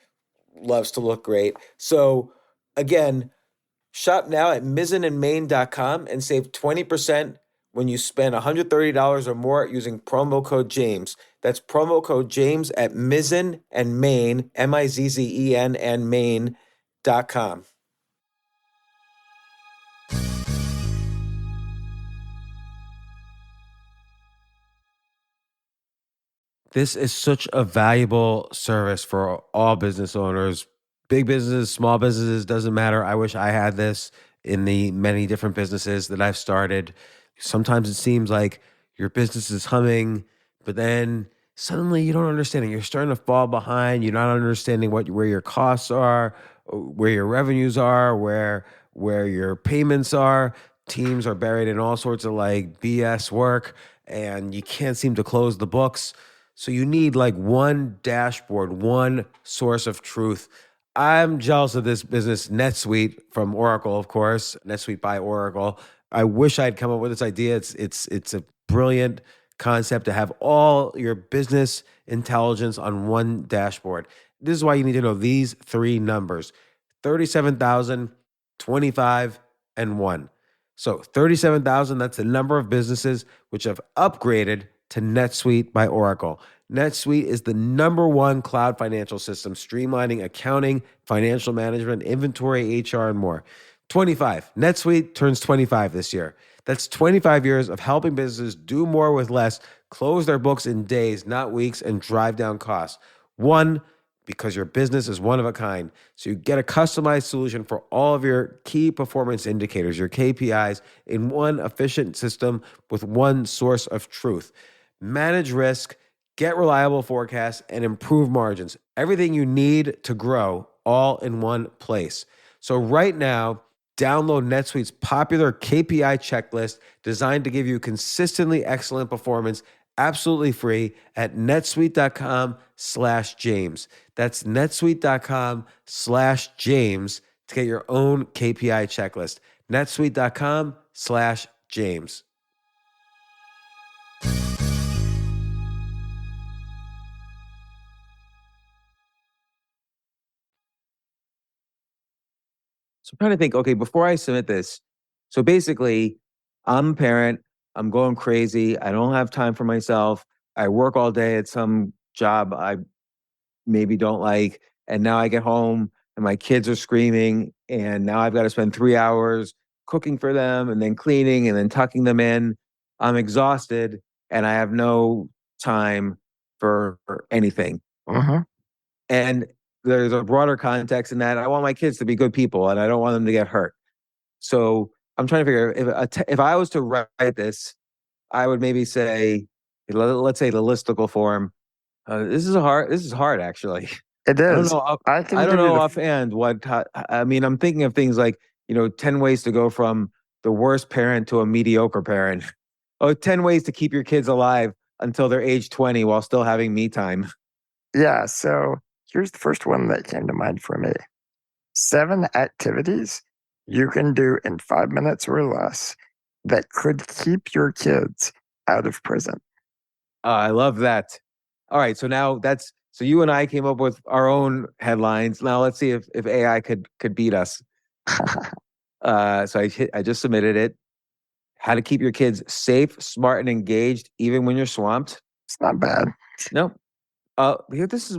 loves to look great. So again, shop now at mizzenandmain.com and save 20% when you spend $130 or more using promo code James. That's promo code James at Mizzen and Main, Mizzen and Main.com. This is such a valuable service for all business owners, Big businesses, small businesses, doesn't matter. I wish I had this in the many different businesses that I've started. Sometimes it seems like your business is humming, but then suddenly you don't understand it. You're starting to fall behind. You're not understanding where your costs are, where your revenues are, where your payments are. Teams are buried in all sorts of like BS work, and you can't seem to close the books. So you need like one dashboard, one source of truth. I'm jealous of this business, NetSuite from Oracle, of course, NetSuite by Oracle. I wish I'd come up with this idea. It's a brilliant concept to have all your business intelligence on one dashboard. This is why you need to know these three numbers: 37,000, 25, and 1. So 37,000, that's the number of businesses which have upgraded to NetSuite by Oracle. NetSuite is the #1 cloud financial system, streamlining accounting, financial management, inventory, HR, and more. 25. NetSuite turns 25 this year. That's 25 years of helping businesses do more with less, close their books in days, not weeks, and drive down costs. 1, because your business is one of a kind. So you get a customized solution for all of your key performance indicators, your KPIs, in one efficient system with one source of truth. Manage risk, get reliable forecasts, and improve margins. Everything you need to grow all in one place. So right now, download NetSuite's popular KPI checklist designed to give you consistently excellent performance absolutely free at netsuite.com/James. That's netsuite.com/James to get your own KPI checklist. netsuite.com/James. So I'm trying to think, okay, before I submit this, so basically, I'm a parent, I'm going crazy, I don't have time for myself, I work all day at some job I maybe don't like, and now I get home and my kids are screaming, and now I've got to spend 3 hours cooking for them and then cleaning and then tucking them in. I'm exhausted and I have no time for anything. Hmm. And there's a broader context in that I want my kids to be good people and I don't want them to get hurt. So I'm trying to figure if I was to write this, I would maybe say, let's say the listicle form. This is hard actually. It I don't is. know. I I can don't give you know the. offhand I mean. I'm thinking of things like 10 ways to go from the worst parent to a mediocre parent. Oh, 10 ways to keep your kids alive until they're age 20 while still having me time. Yeah. So here's the first one that came to mind for me: 7 activities you can do in 5 minutes or less that could keep your kids out of prison. I love that. All right, so you and I came up with our own headlines. Now let's see if AI could beat us. I just submitted it. How to keep your kids safe, smart, and engaged even when you're swamped. It's not bad. No. This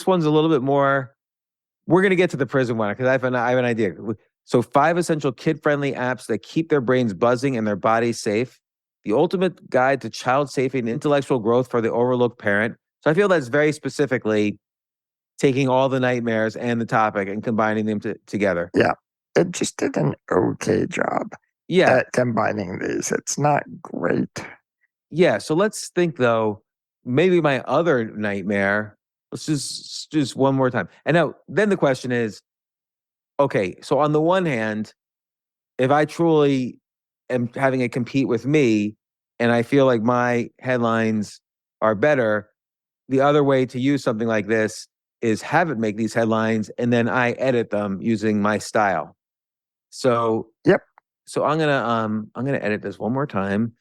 one's a little bit more. We're gonna get to the prison one because I have an idea. So 5 essential kid-friendly apps that keep their brains buzzing and their bodies safe. The ultimate guide to child safety and intellectual growth for the overlooked parent. So I feel that's very specifically taking all the nightmares and the topic and combining them together. Yeah. It just did an okay job Yeah, at combining these. It's not great. yeah. So let's think though. Maybe my other nightmare. Let's just one more time. And now then the question is, okay. So on the one hand, if I truly am having it compete with me, and I feel like my headlines are better, the other way to use something like this is have it make these headlines and then I edit them using my style. So Yep. so I'm gonna edit this one more time.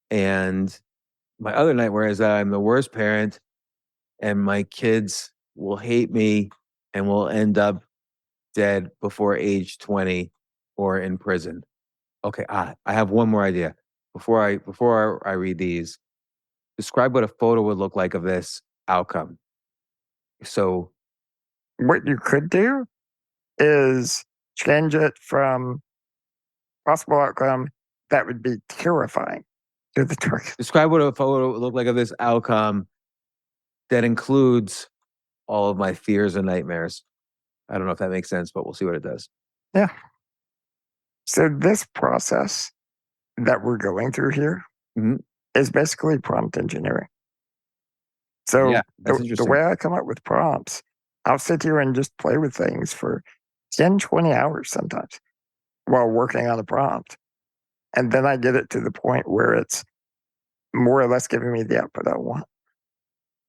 And my other nightmare is that I'm the worst parent and my kids will hate me and will end up dead before age 20 or in prison. Okay, I have one more idea. Before I read these, describe what a photo would look like of this outcome. So What you could do is change it from possible outcome that would be terrifying to the target. describe what a photo would look like of this outcome that includes all of my fears and nightmares. I don't know if that makes sense, but we'll see what it does. Yeah. So this process that we're going through here Mhm. is basically prompt engineering. So Yeah, that's the interesting. way I come up with prompts, I'll sit here and just play with things for 10, 20 hours sometimes while working on a prompt. And then I get it to the point where it's more or less giving me the output I want.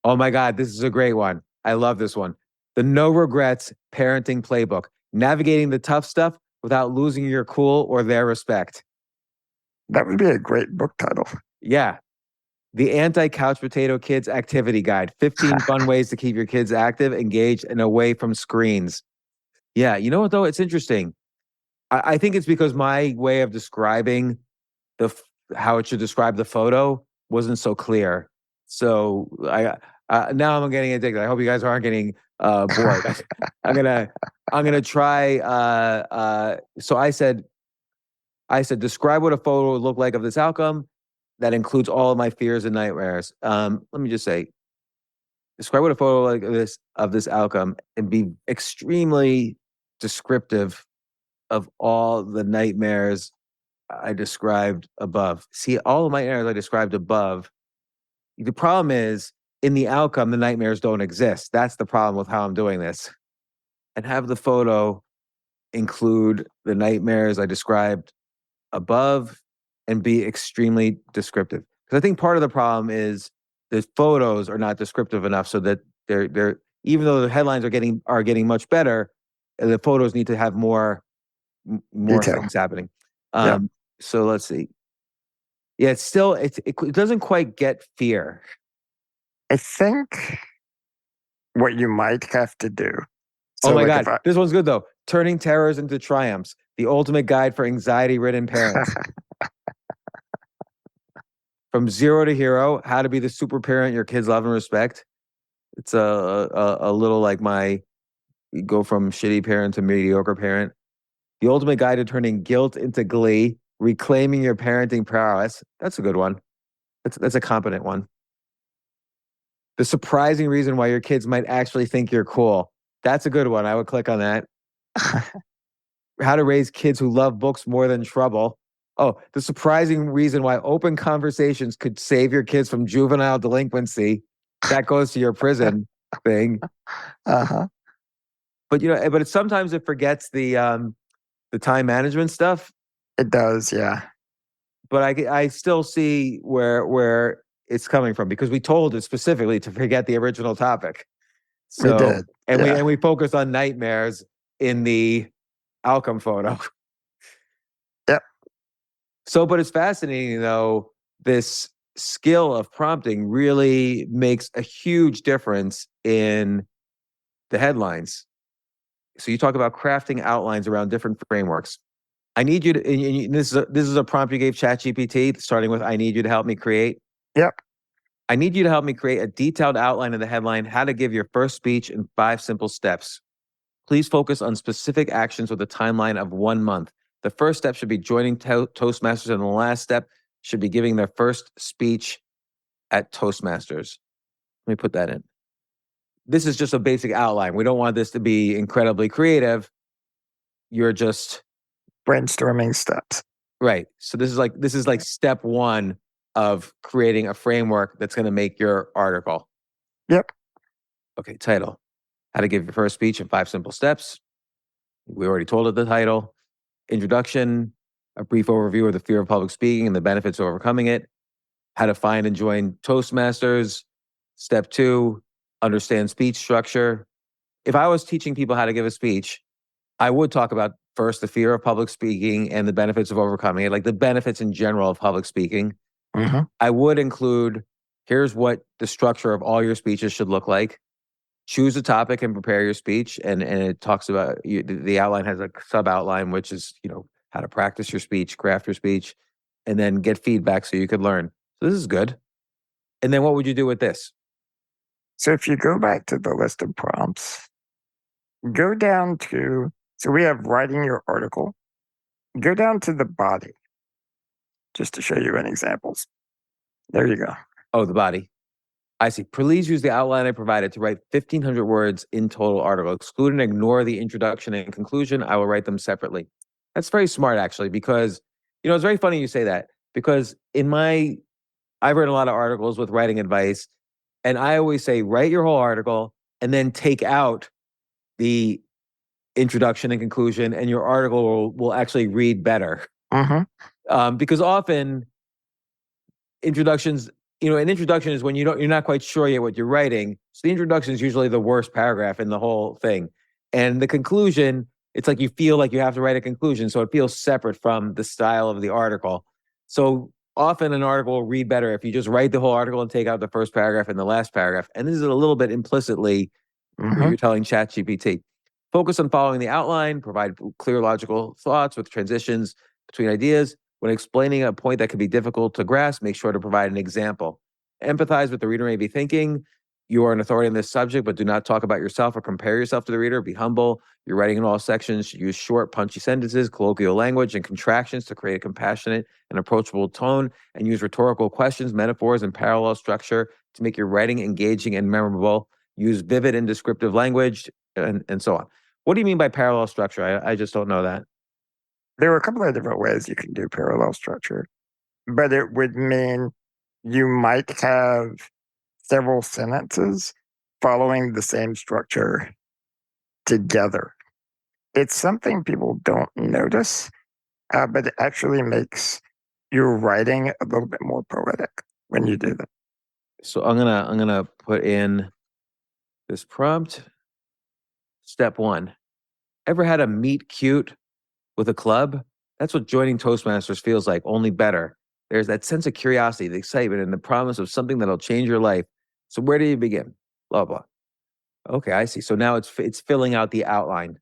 Oh my God, this is a great one. I love this one. The no regrets parenting playbook, navigating the tough stuff without losing your cool or their respect. That would be a great book title. Yeah. The anti-couch potato kids activity guide, 15 fun ways to keep your kids active, engaged, and away from screens. Yeah. You know what, though? It's interesting. I think it's because my way of describing how it should describe the photo wasn't so clear. So now I'm getting addicted. I hope you guys aren't getting bored. I'm gonna try. So I said describe what a photo would look like of this outcome that includes all of my fears and nightmares. Let me just say, describe what a photo like of this outcome and be extremely descriptive of all the nightmares I described above. See, all of my nightmares I described above. The problem is in the outcome, the nightmares don't exist. That's the problem with how I'm doing this. And have the photo include the nightmares I described above and be extremely descriptive. Because I think part of the problem is the photos are not descriptive enough so that they're even though the headlines are getting much better, the photos need to have more Detail. things happening. Yeah. So let's see. Yeah, it's still it doesn't quite get fear. I think what you might have to do. Oh So, my like, God, if I, this one's good though. Turning terrors into triumphs: the ultimate guide for anxiety-ridden parents. From zero to hero: how to be the super parent your kids love and respect. It's a little like you go from shitty parent to mediocre parent. The ultimate guide to turning guilt into glee: reclaiming your parenting prowess. That's a good one. That's a competent one. The surprising reason why your kids might actually think you're cool. That's a good one. I would click on that. How to raise kids who love books more than trouble. Oh, the surprising reason why open conversations could save your kids from juvenile delinquency. That goes to your prison thing. uh-huh. But sometimes it forgets the time management stuff. It does, yeah. But I still see where it's coming from because we told it specifically to forget the original topic. We So did. Yeah. we focused on nightmares in the outcome photo. Yep. So, but it's fascinating though, this skill of prompting really makes a huge difference in the headlines. So you talk about crafting outlines around different frameworks. I need you to, and this is a prompt you gave ChatGPT, starting with, I need you to help me create. Yep. I need you to help me create a detailed outline of the headline, how to give your first speech in 5 simple steps. Please focus on specific actions with a timeline of 1 month. The first step should be joining Toastmasters, and the last step should be giving their first speech at Toastmasters. Let me put that in. This is just a basic outline. We don't want this to be incredibly creative. You're just Brainstorming steps. right. So this is like step 1 of creating a framework that's going to make your article. Yep. Okay, title. How to give your first speech in 5 simple steps. We already told it the title. Introduction, a brief overview of the fear of public speaking and the benefits of overcoming it. How to find and join Toastmasters. Step 2, understand speech structure. If I was teaching people how to give a speech, I would talk about first the fear of public speaking and the benefits of overcoming it, like the benefits in general of public speaking. Mm-hmm. I would include, here's what the structure of all your speeches should look like. Choose a topic and prepare your speech. And it talks about, the outline has a sub outline, which is, how to practice your speech, craft your speech, and then get feedback so you could learn. So this is good. And then what would you do with this? So if you go back to the list of prompts, go down to, so we have writing your article. Go down to the body, just to show you an examples. There you go. Oh, the body. I see. Please use the outline I provided to write 1,500 words in total article. Exclude and ignore the introduction and conclusion. I will write them separately. That's very smart, actually, because, it's very funny you say that, because I've written a lot of articles with writing advice, and I always say, write your whole article and then take out the introduction and conclusion, and your article will actually read better. Because often introductions, an introduction is when you're not quite sure yet what you're writing. So the introduction is usually the worst paragraph in the whole thing. And the conclusion, it's like you feel like you have to write a conclusion. So it feels separate from the style of the article. So often an article will read better if you just write the whole article and take out the first paragraph and the last paragraph. And this is a little bit implicitly what you're telling ChatGPT. Focus on following the outline, provide clear logical thoughts with transitions between ideas. When explaining a point that could be difficult to grasp, make sure to provide an example. Empathize with the reader may be thinking. You are an authority on this subject, but do not talk about yourself or compare yourself to the reader. Be humble. You're writing in all sections. Use short, punchy sentences, colloquial language, and contractions to create a compassionate and approachable tone, and use rhetorical questions, metaphors, and parallel structure to make your writing engaging and memorable. Use vivid and descriptive language, and so on. What do you mean by parallel structure? I just don't know that. There are a couple of different ways you can do parallel structure, but it would mean you might have several sentences following the same structure together. It's something people don't notice, but it actually makes your writing a little bit more poetic when you do that. So I'm gonna put in this prompt. Step 1. Ever had a meet cute with a club? That's what joining Toastmasters feels like, only better. There's that sense of curiosity, the excitement, and the promise of something that'll change your life. So where do you begin? Blah, blah. Okay, I see. So now it's filling out the outline.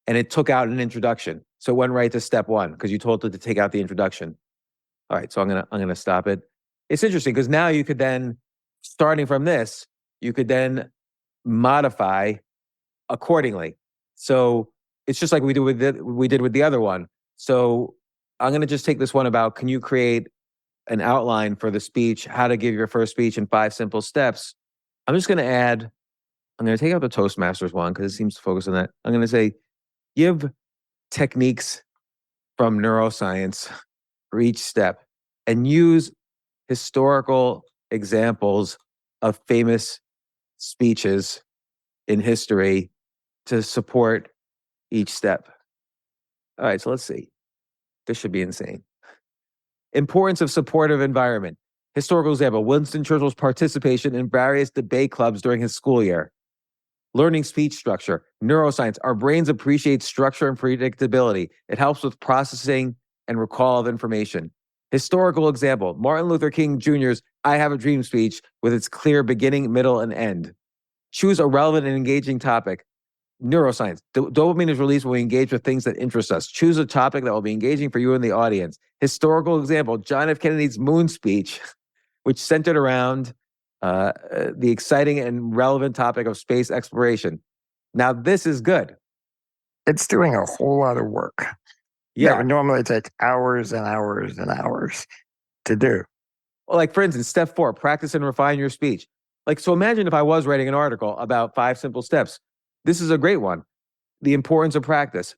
And it took out an introduction. So it went right to step 1 because you told it to take out the introduction. All right, so I'm gonna stop it. It's interesting because now you could then, starting from this, you could then modify accordingly. So it's just like we did with the other one. So I'm going to just take this one about, can you create an outline for the speech, how to give your first speech in 5 simple steps? I'm just going to take out the Toastmasters one because it seems to focus on that. I'm going to say, give techniques from neuroscience for each step and use historical examples of famous speeches in history to support each step. All right, so let's see. This should be insane. Importance of supportive environment. Historical example, Winston Churchill's participation in various debate clubs during his school year. Learning speech structure. Neuroscience. Our brains appreciate structure and predictability. It helps with processing and recall of information. Historical example, Martin Luther King Jr.'s I Have a Dream speech with its clear beginning, middle, and end. Choose a relevant and engaging topic. Neuroscience. Dopamine is released when we engage with things that interest us. Choose a topic that will be engaging for you and the audience. Historical example, John F. Kennedy's moon speech, which centered around the exciting and relevant topic of space exploration. Now, this is good. It's doing a whole lot of work that Yeah. would normally take hours and hours and hours to do. Well, like, for instance, step 4, practice and refine your speech. Like, so imagine if I was writing an article about 5 simple steps. This is a great one. The importance of practice.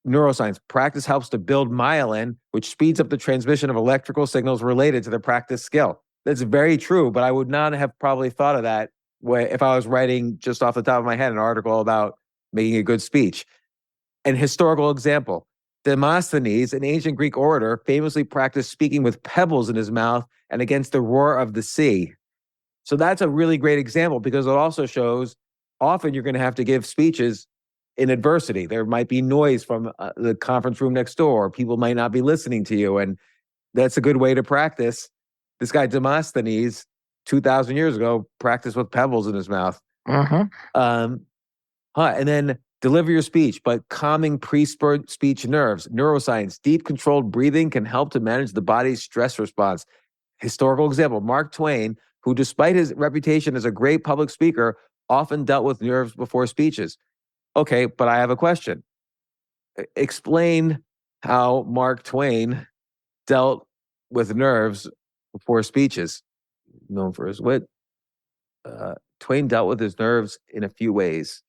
Neuroscience. Practice helps to build myelin, which speeds up the transmission of electrical signals related to the practice skill. That's very true, but I would not have probably thought of that if I was writing just off the top of my head an article about making a good speech. An historical example. Demosthenes, an ancient Greek orator, famously practiced speaking with pebbles in his mouth and against the roar of the sea. So that's a really great example because it also shows often you're going to have to give speeches in adversity. There might be noise from the conference room next door. People might not be listening to you. And that's a good way to practice. This guy Demosthenes, 2,000 years ago, practiced with pebbles in his mouth. And then deliver your speech, but calming pre-speech nerves. Neuroscience, deep controlled breathing can help to manage the body's stress response. Historical example, Mark Twain, who despite his reputation as a great public speaker, often dealt with nerves before speeches. Okay, but I have a question. Explain how Mark Twain dealt with nerves before speeches. Known for his wit, Twain dealt with his nerves in a few ways.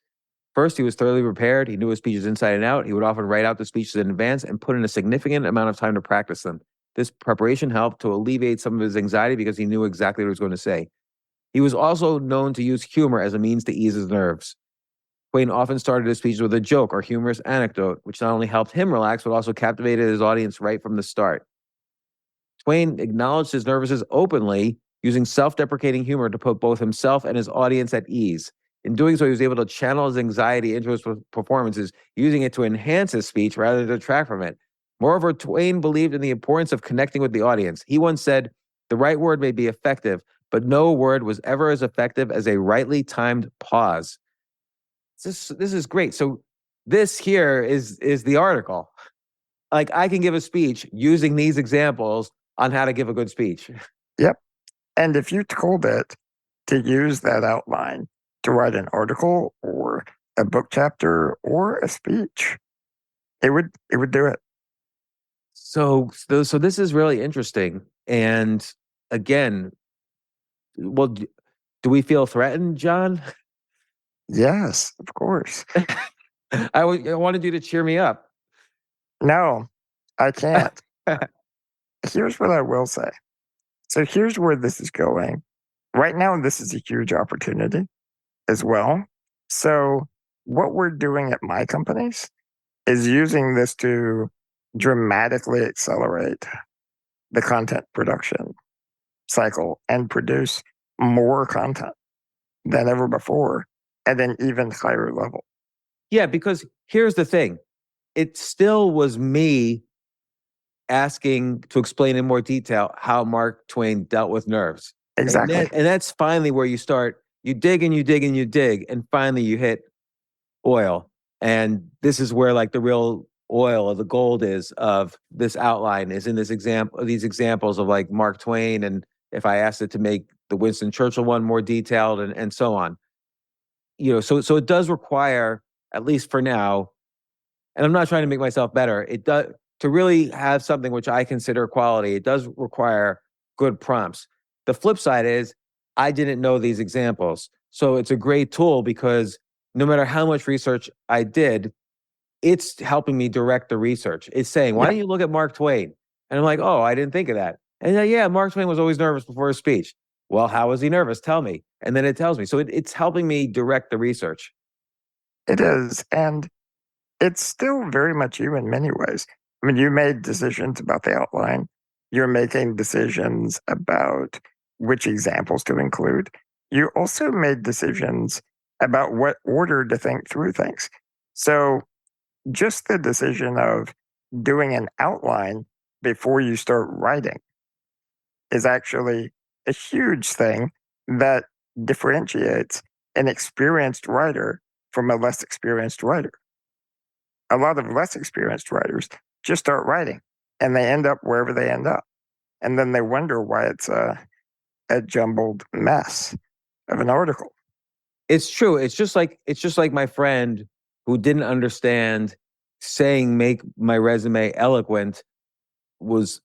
First, he was thoroughly prepared. He knew his speeches inside and out. He would often write out the speeches in advance and put in a significant amount of time to practice them. This preparation helped to alleviate some of his anxiety because he knew exactly what he was going to say. He was also known to use humor as a means to ease his nerves. Twain often started his speeches with a joke or humorous anecdote, which not only helped him relax, but also captivated his audience right from the start. Twain acknowledged his nervousness openly, using self-deprecating humor to put both himself and his audience at ease. In doing so, he was able to channel his anxiety into his performances, using it to enhance his speech rather than detract from it. Moreover, Twain believed in the importance of connecting with the audience. He once said, "The right word may be effective, but no word was ever as effective as a rightly timed pause." This is great. So this here is the article. Like, I can give a speech using these examples on how to give a good speech. Yep. And if you told it to use that outline to write an article or a book chapter or a speech, it would do it. So this is really interesting. And again, well, do we feel threatened, John? Yes, of course. I wanted you to cheer me up. No, I can't. Here's what I will say. So here's where this is going. Right now, this is a huge opportunity as well. So what we're doing at my companies is using this to dramatically accelerate the content production cycle and produce more content than ever before at an even higher level. Yeah, because here's the thing. It still was me asking to explain in more detail how Mark Twain dealt with nerves. Exactly. And that's finally where you start. You dig and you dig and you dig, and finally you hit oil. And this is where like the real oil or the gold is of this outline is in this example, these examples of like Mark Twain. And if I asked it to make the Winston Churchill one more detailed and so on, so it does require, at least for now, and I'm not trying to make myself better, it does, to really have something which I consider quality, it does require good prompts. The flip side is I didn't know these examples. So it's a great tool because no matter how much research I did, it's helping me direct the research. It's saying, why don't you look at Mark Twain? And I'm like, oh, I didn't think of that. And yeah, Mark Twain was always nervous before his speech. Well, how was he nervous? Tell me. And then it tells me. So it's helping me direct the research. It is. And it's still very much you in many ways. I mean, you made decisions about the outline. You're making decisions about which examples to include. You also made decisions about what order to think through things. So just the decision of doing an outline before you start writing is actually a huge thing that differentiates an experienced writer from a less experienced writer. A lot of less experienced writers just start writing and they end up wherever they end up. And then they wonder why it's a jumbled mess of an article. It's true. It's just like my friend who didn't understand saying make my resume eloquent was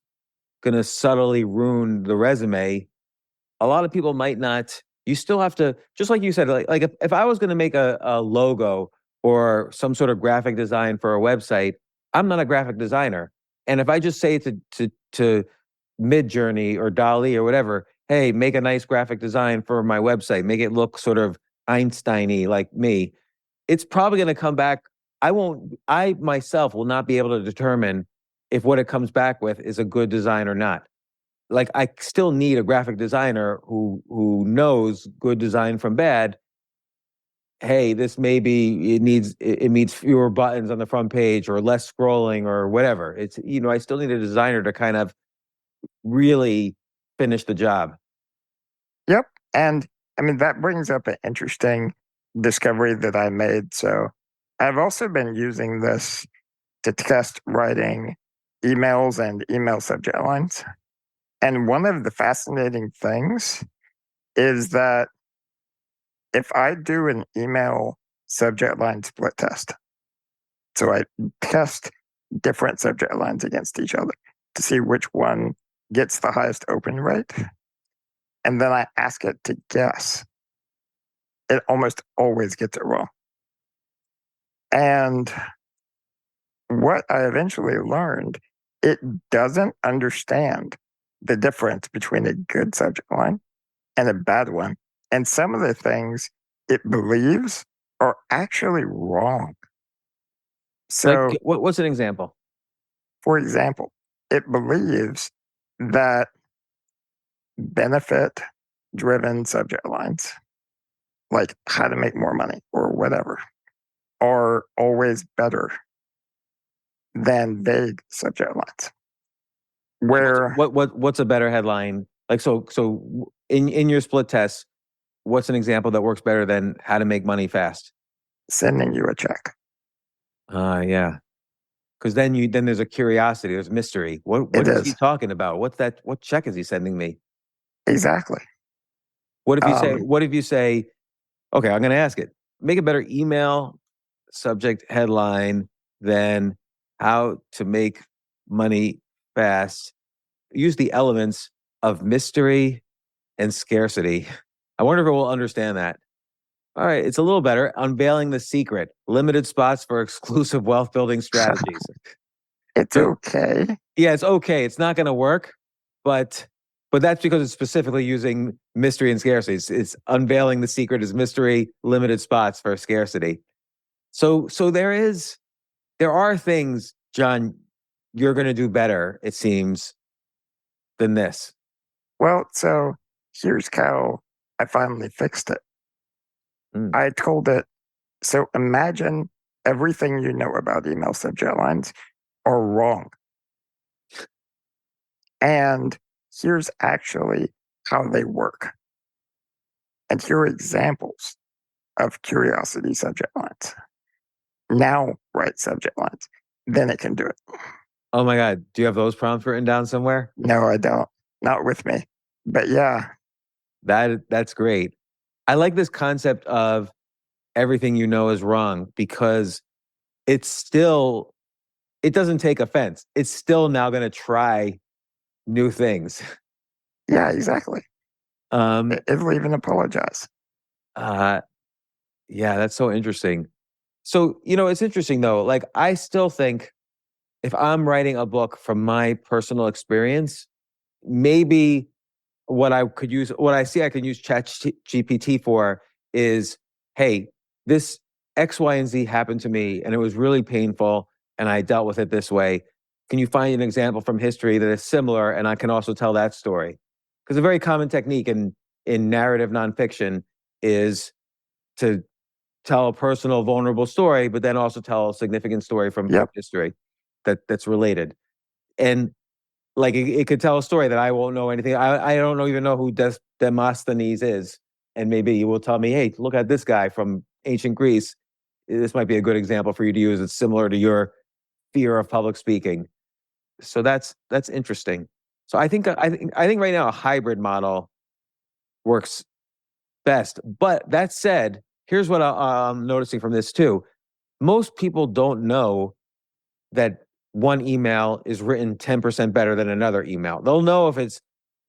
going to subtly ruin the resume. A lot of people might not. You still have to, just like you said, like if I was going to make a logo or some sort of graphic design for a website, I'm not a graphic designer. And if I just say to Midjourney or Dali or whatever, hey, make a nice graphic design for my website, make it look sort of Einstein-y like me, it's probably going to come back. I myself will not be able to determine if what it comes back with is a good design or not. Like, I still need a graphic designer who knows good design from bad. Hey, this maybe it needs fewer buttons on the front page or less scrolling or whatever. It's, I still need a designer to kind of really finish the job. Yep. And I mean, that brings up an interesting discovery that I made. So I've also been using this to test writing emails and email subject lines. And one of the fascinating things is that if I do an email subject line split test, so I test different subject lines against each other to see which one gets the highest open rate, and then I ask it to guess it almost always gets it wrong. And what I eventually learned, it doesn't understand the difference between a good subject line and a bad one. And some of the things it believes are actually wrong. Like, So, what's an example? for example, it believes that benefit driven subject lines, like how to make more money or whatever, are always better than vague subject lines. Like, Where what's a better headline? Like, so in your split test, what's an example that works better than how to make money fast? sending you a check. Yeah. Because then there's a curiosity, there's mystery. What It is he is. talking about? What's that? What check is he sending me? Exactly. What if you say? Um, What if you say? Okay, I'm going to ask it. Make a better email subject headline than how to make money fast. Use the elements of mystery and scarcity. I wonder if it will understand that. All right, it's a little better. Unveiling the secret. Limited spots for exclusive wealth building strategies. it's So okay. yeah, it's okay. It's not going to work, but that's because it's specifically using mystery and scarcity. It's unveiling the secret is mystery, limited spots for scarcity. So there are things, John, you're going to do better, it seems, than this. Well, so here's how I finally fixed it. Mm. I told it, so imagine everything you know about email subject lines are wrong. And here's actually how they work. And here are examples of curiosity subject lines. Now write subject lines. Then it can do it. Oh my God, do you have those prompts written down somewhere? No, I don't. Not with me. But yeah, That's great. I like this concept of everything you know is wrong because it doesn't take offense. It's still now going to try new things. yeah, exactly. Um, It'll even apologize. uh, yeah, that's so interesting. So, it's interesting though. Like, I still think if I'm writing a book from my personal experience, maybe what I see I can use Chat GPT for is, hey, this X, Y, and Z happened to me and it was really painful and I dealt with it this way. Can you find an example from history that is similar and I can also tell that story? Because a very common technique in narrative nonfiction is to tell a personal, vulnerable story, but then also tell a significant story from Yep. history that's related. And like it could tell a story that I won't know anything. I don't even know who Demosthenes is, and maybe you will tell me, hey, look at this guy from ancient Greece. This might be a good example for you to use. It's similar to your fear of public speaking. So that's interesting. So I think right now a hybrid model works best. But that said, here's what I'm noticing from this too. Most people don't know that one email is written 10% better than another email. They'll know if it's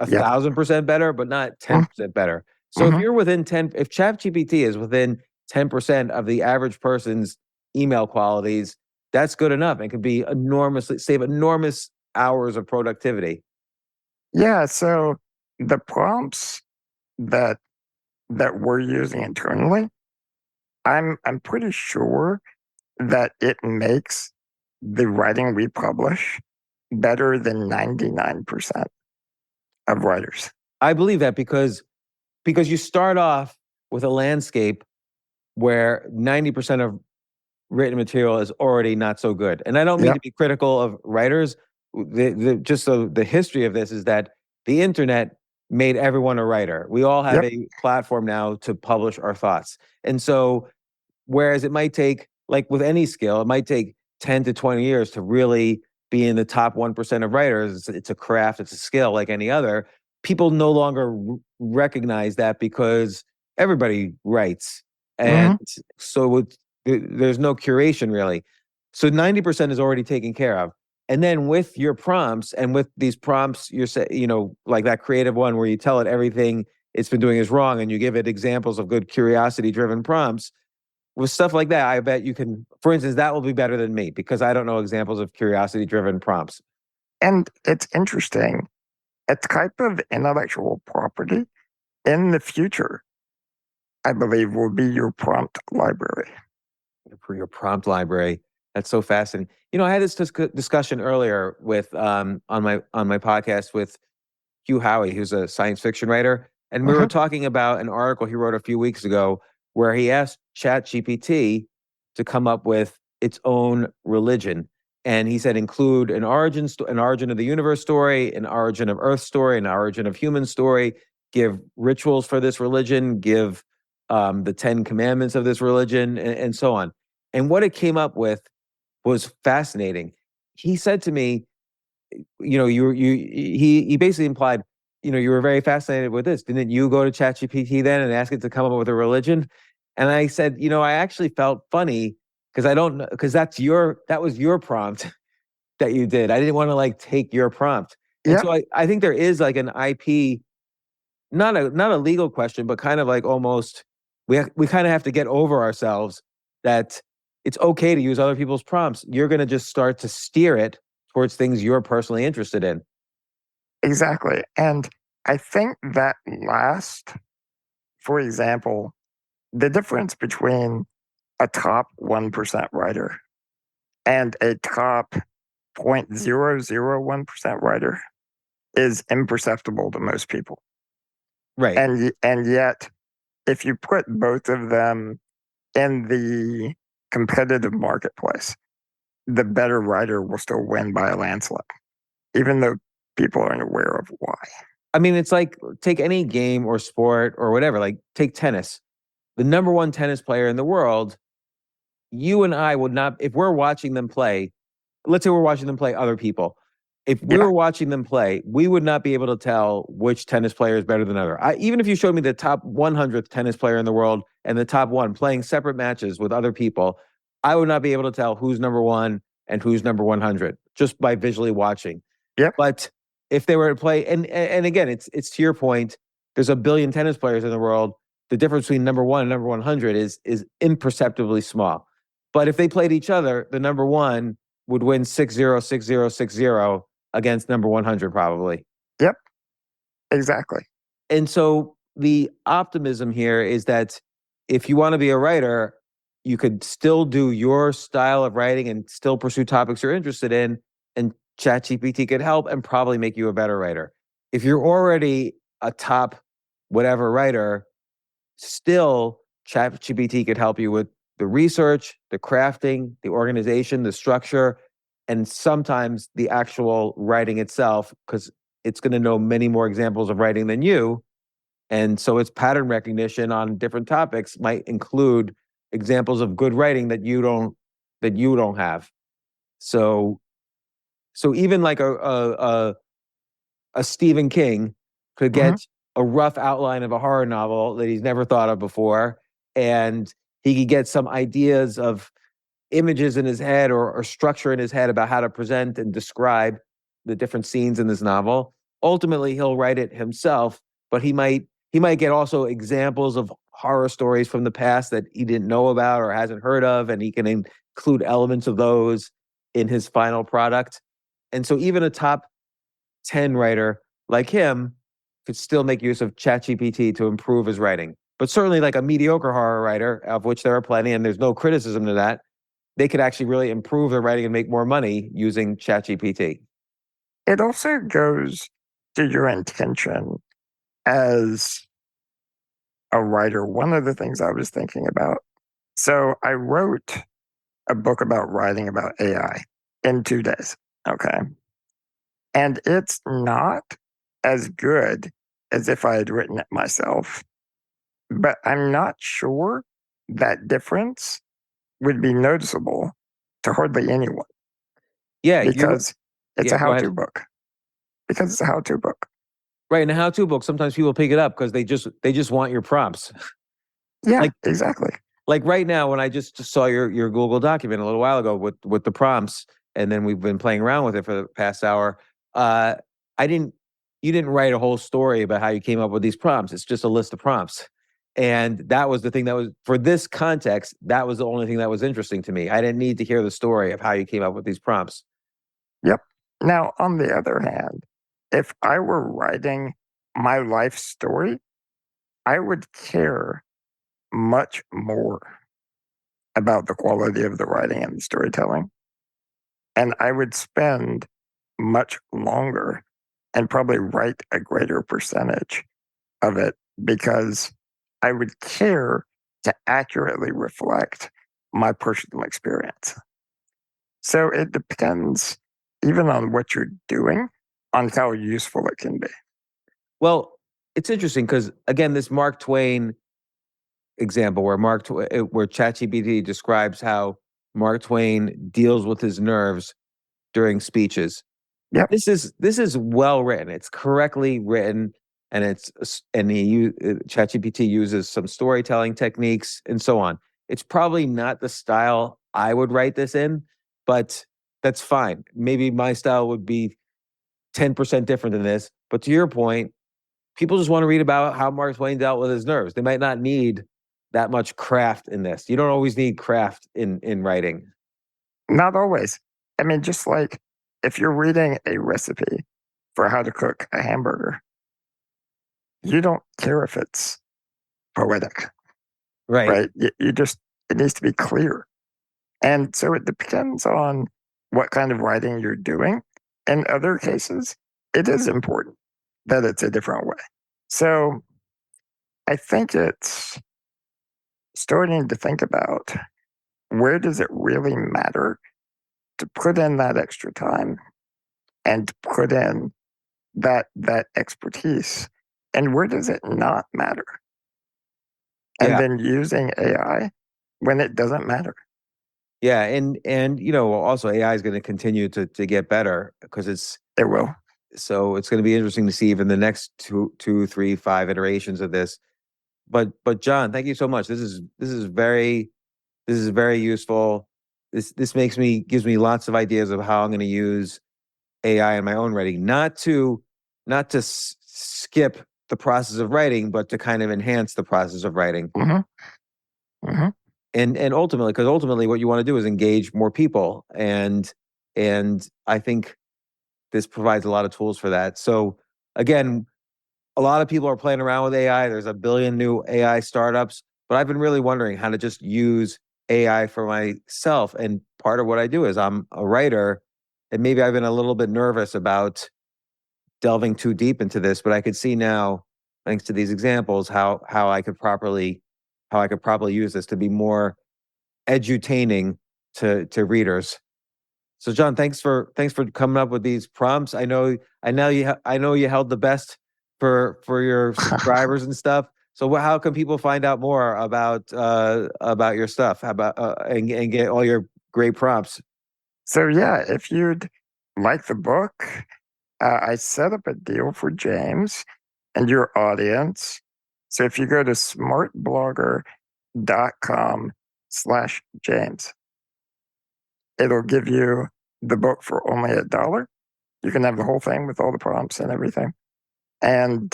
Yep. 1,000% better, but not Mm, 10% better. So if mhm. you're within if ChatGPT is within 10% of the average person's email qualities, that's good enough. It could be save enormous hours of productivity. Yeah. So the prompts that we're using internally, I'm pretty sure that it makes the writing we publish better than 99% of writers. I believe that because you start off with a landscape where 90% of written material is already not so good. And I don't mean to Yep. be critical of writers. Just so the history of this is that the internet made everyone a writer. We all have Yep. a platform now to publish our thoughts. And so, whereas it might take, like with any skill, it might take 10 to 20 years to really be in the top 1% of writers. It's a craft, it's a skill like any other. People no longer recognize that because everybody writes. And Mhm. so there's no curation really. So 90% is already taken care of. And then with your prompts and with these prompts, like that creative one where you tell it everything it's been doing is wrong, and you give it examples of good curiosity-driven prompts, with stuff like that, I bet you can, for instance, that will be better than me because I don't know examples of curiosity-driven prompts. And it's interesting. A type of intellectual property in the future, I believe, will be your prompt library. For your prompt library. That's so fascinating. I had this discussion earlier with on my podcast with Hugh Howey, who's a science fiction writer, and we were talking about an article he wrote a few weeks ago where he asked ChatGPT to come up with its own religion. And he said include an origin of the universe story, an origin of Earth story, an origin of human story, give rituals for this religion, give the 10 commandments of this religion, and so on. And what it came up with was fascinating. He said to me, he basically implied, you were very fascinated with this. Didn't you go to ChatGPT then and ask it to come up with a religion? And I said, I actually felt funny because I don't know, because that was your prompt that you did. I didn't want to take your prompt. And so I think there is an IP, not a legal question, but kind of almost we kind of have to get over ourselves that it's okay to use other people's prompts. You're going to just start to steer it towards things you're personally interested in. Exactly. And I think that for example, the difference between a top 1% writer and a top 0.001% writer is imperceptible to most people. Right. And yet, if you put both of them in the competitive marketplace, the better writer will still win by a landslide, even though people aren't aware of why. I mean, it's take any game or sport or whatever, take tennis. The number one tennis player in the world, you and I would not, if we're watching them play, let's say we're watching them play other people. If we were watching them play, we would not be able to tell which tennis player is better than other. Even if you showed me the top 100th tennis player in the world and the top one playing separate matches with other people, I would not be able to tell who's number one and who's number 100 just by visually watching. Yep. But if they were to play, and again, it's to your point, there's a billion tennis players in the world. The difference between number one and number 100 is imperceptibly small. But if they played each other, the number one would win 6-0, 6-0, 6-0 against number 100 probably. Yep, exactly. And so the optimism here is that if you want to be a writer, you could still do your style of writing and still pursue topics you're interested in, and ChatGPT could help and probably make you a better writer. If you're already a top whatever writer, still ChatGPT could help you with the research, the crafting, the organization, the structure, and sometimes the actual writing itself, because it's going to know many more examples of writing than you. And so its pattern recognition on different topics might include examples of good writing that you don't have. So even a Stephen King could get a rough outline of a horror novel that he's never thought of before, and he could get some ideas of images in his head or structure in his head about how to present and describe the different scenes in this novel. Ultimately, he'll write it himself, but he might get also examples of horror stories from the past that he didn't know about or hasn't heard of, and he can include elements of those in his final product. And so even a top 10 writer like him could still make use of ChatGPT to improve his writing. But certainly a mediocre horror writer, of which there are plenty, and there's no criticism to that, they could actually really improve their writing and make more money using ChatGPT. It also goes to your intention as a writer. One of the things I was thinking about. So I wrote a book about writing about AI in 2 days. Okay. And it's not as good as if I had written it myself. But I'm not sure that difference would be noticeable to hardly anyone. Yeah. Because it's a go ahead. how-to book. Because it's a how-to book. Right. In a how-to book, sometimes people pick it up because they just want your prompts. Yeah, exactly. Right now, when I just saw your Google document a little while ago with the prompts, and then we've been playing around with it for the past hour, I didn't, you didn't write a whole story about how you came up with these prompts. It's just a list of prompts. And that was the thing that was, for this context, that was the only thing that was interesting to me. I didn't need to hear the story of how you came up with these prompts. Yep. Now, on the other hand, if I were writing my life story, I would care much more about the quality of the writing and the storytelling. And I would spend much longer and probably write a greater percentage of it because I would care to accurately reflect my personal experience. So it depends, even on what you're doing, on how useful it can be. Well, it's interesting because, again, this Mark Twain example where where ChatGPT describes how Mark Twain deals with his nerves during speeches. Yep. This is well written. It's correctly written, and ChatGPT uses some storytelling techniques and so on. It's probably not the style I would write this in, but that's fine. Maybe my style would be 10% different than this. But to your point, people just want to read about how Mark Twain dealt with his nerves. They might not need that much craft in this. You don't always need craft in writing. Not always. I mean, just like if you're reading a recipe for how to cook a hamburger, you don't care if it's poetic, Right. right? You just, it needs to be clear. And so it depends on what kind of writing you're doing. In other cases, it is important that it's a different way. So I think it's starting to think about, where does it really matter to put in that extra time and to put in that expertise, and where does it not matter? And Yeah. then using AI when it doesn't matter. Yeah, and also AI is going to continue to get better because It will. so it's going to be interesting to see even the next two, 3, 5 iterations of this. But John, thank you so much. This is very useful. This gives me lots of ideas of how I'm going to use AI in my own writing, not to skip the process of writing, but to kind of enhance the process of writing. Mm-hmm. Mm-hmm. And ultimately, because ultimately what you want to do is engage more people. And I think this provides a lot of tools for that. So again, a lot of people are playing around with AI. There's a billion new AI startups, but I've been really wondering how to just use AI for myself. And part of what I do is I'm a writer, and maybe I've been a little bit nervous about delving too deep into this, but I could see now, thanks to these examples, how I could properly use this to be more edutaining to readers. So John, thanks for coming up with these prompts. I know you held the best for your subscribers and stuff. So how can people find out more about your stuff? How about and get all your great prompts? So yeah, if you'd like the book, I set up a deal for James and your audience. So if you go to smartblogger.com/James, it'll give you the book for only $1. You can have the whole thing with all the prompts and everything. And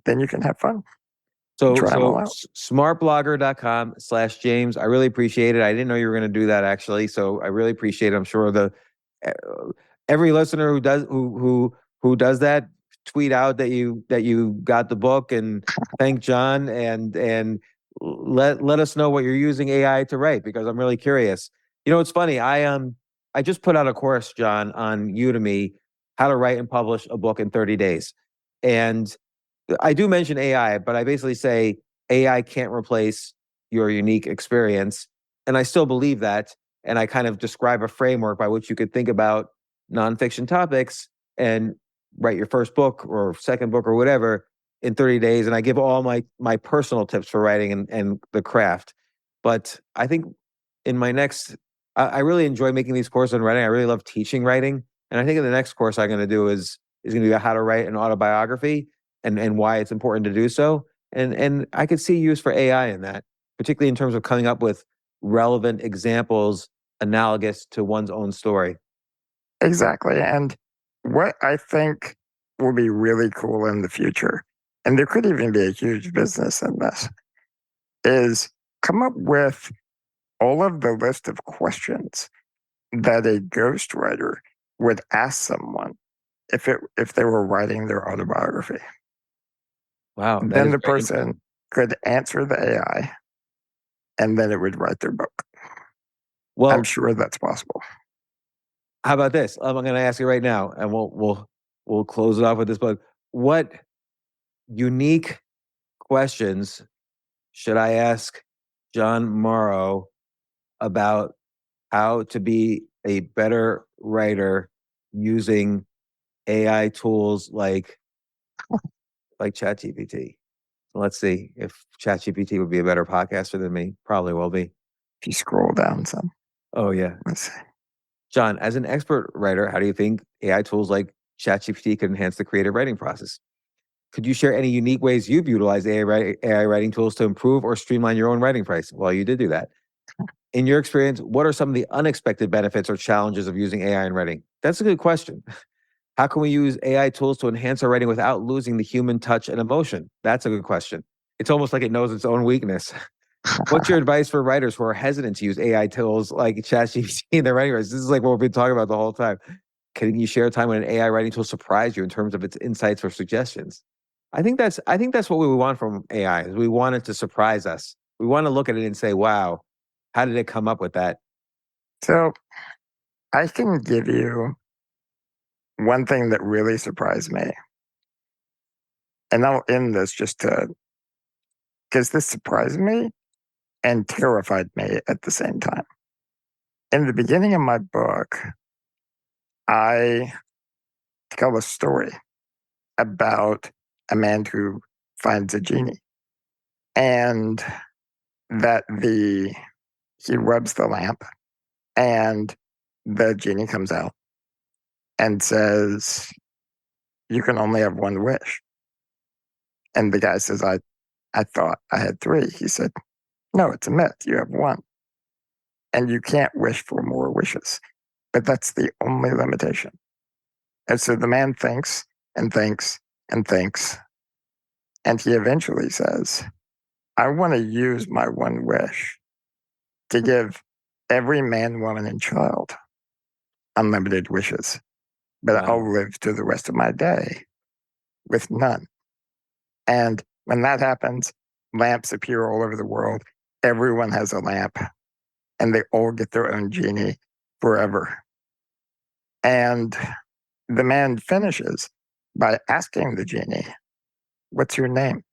then you can have fun. So Try them all out. smartblogger.com/James. I really appreciate it. I didn't know you were going to do that actually. So I really appreciate it. I'm sure every listener who does that, tweet out that you got the book and thank John and let us know what you're using AI to write, because I'm really curious. It's funny. I just put out a course, John, on Udemy, how to write and publish a book in 30 days. And I do mention AI, but I basically say AI can't replace your unique experience. And I still believe that. And I kind of describe a framework by which you could think about nonfiction topics and write your first book or second book or whatever in 30 days. And I give all my personal tips for writing and the craft. But I think in my next, I really enjoy making these courses on writing. I really love teaching writing. And I think in the next course I'm going to do is going to be how to write an autobiography and why it's important to do so. And I could see use for AI in that, particularly in terms of coming up with relevant examples analogous to one's own story. Exactly. And what I think will be really cool in the future, and there could even be a huge business in this, is come up with all of the list of questions that a ghostwriter would ask someone if they were writing their autobiography. Wow, that Then is the very interesting. person could answer the AI, and then it would write their book. Well, I'm sure that's possible. how about this? I'm going to ask you right now, and we'll close it off with this book. What unique questions should I ask Jon Morrow about how to be a better writer using AI tools like ChatGPT? Let's see if ChatGPT would be a better podcaster than me. Probably will be. If you scroll down some, Oh yeah, let's see. Jon, as an expert writer, how do you think AI tools like ChatGPT could enhance the creative writing process? Could you share any unique ways you've utilized AI writing tools to improve or streamline your own writing process? Well, you did do that. In your experience, what are some of the unexpected benefits or challenges of using AI in writing? That's a good question. How can we use AI tools to enhance our writing without losing the human touch and emotion? That's a good question. It's almost like it knows its own weakness. What's your advice for writers who are hesitant to use AI tools like ChatGPT in their writing? This is like what we've been talking about the whole time. Can you share a time when an AI writing tool surprised you in terms of its insights or suggestions? I think that's what we want from AI. Is we want it to surprise us. We want to look at it and say, "Wow, how did it come up with that?" So I can give you one thing that really surprised me. And I'll end this because this surprised me and terrified me at the same time. In the beginning of my book, I tell a story about a man who finds a genie, and that he rubs the lamp, and the genie comes out and says, "You can only have one wish." And the guy says, I thought I had three. He said, "No, it's a myth. You have one. And you can't wish for more wishes. But that's the only limitation." And so the man thinks and thinks and thinks. And he eventually says, "I want to use my one wish to give every man, woman, and child unlimited wishes. But Wow. I'll live to the rest of my day with none." And when that happens, lamps appear all over the world. Everyone has a lamp, and they all get their own genie forever. And the man finishes by asking the genie, "What's your name?"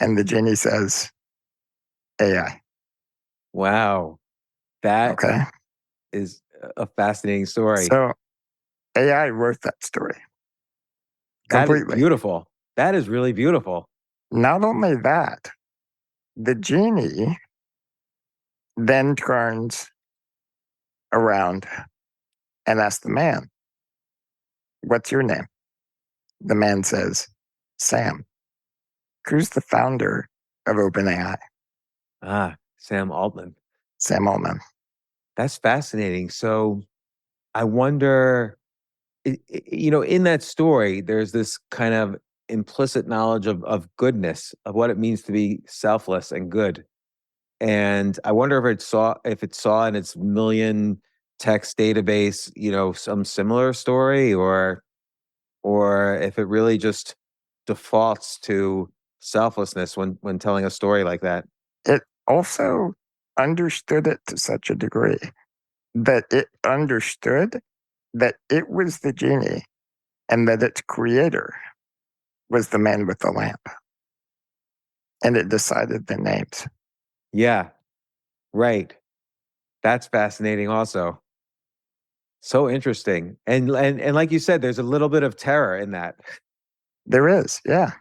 And the genie says, "AI." Wow. That Okay. is a fascinating story. So AI wrote that story That is completely. beautiful. That is really beautiful. Not only that, the genie then turns around and asks the man, "What's your name?" The man says, "Sam." Who's the founder of OpenAI? Sam Altman. Sam Altman. That's fascinating. So I wonder, in that story, there's this kind of implicit knowledge of goodness, of what it means to be selfless and good. And I wonder if it saw in its million text database, some similar story, or if it really just defaults to selflessness when telling a story like that. It also understood it to such a degree that it understood that it was the genie and that its creator was the man with the lamp. And it decided the names. Yeah, right. That's fascinating also. So interesting. And like you said, there's a little bit of terror in that. There is, yeah.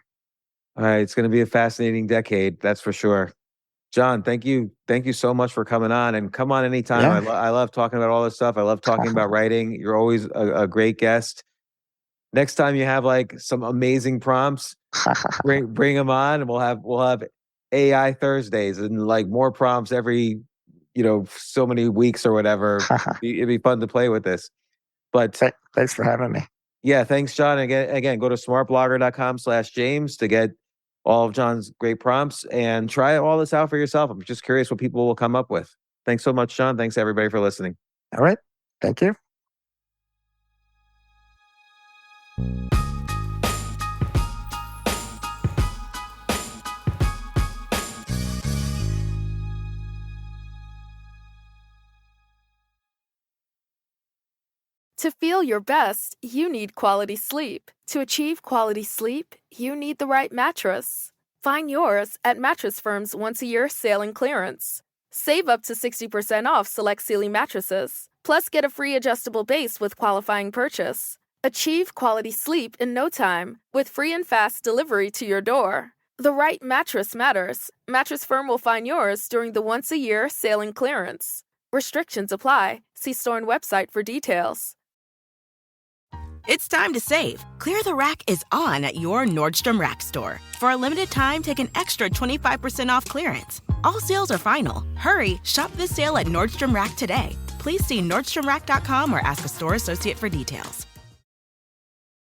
All right, it's going to be a fascinating decade, that's for sure. Jon, thank you. Thank you so much for coming on, and come on anytime. Yeah. I love talking about all this stuff. I love talking about writing. You're always a great guest. Next time you have like some amazing prompts, bring them on, and we'll have AI Thursdays and like more prompts every so many weeks or whatever. It'd be fun to play with this. But Thanks for having me. Yeah, thanks, John. Again, go to smartblogger.com/James to get all of John's great prompts and try all this out for yourself. I'm just curious what people will come up with. Thanks so much, John. Thanks, everybody, for listening. All right. Thank you. To feel your best, you need quality sleep. To achieve quality sleep, you need the right mattress. Find yours at Mattress Firm's once-a-year sale and clearance. Save up to 60% off select Sealy mattresses. Plus, get a free adjustable base with qualifying purchase. Achieve quality sleep in no time with free and fast delivery to your door. The right mattress matters. Mattress Firm will find yours during the once-a-year sale and clearance. Restrictions apply. See store and website for details. It's time to save. Clear the Rack is on at your Nordstrom Rack store. For a limited time, take an extra 25% off clearance. All sales are final. Hurry, shop this sale at Nordstrom Rack today. Please see nordstromrack.com or ask a store associate for details.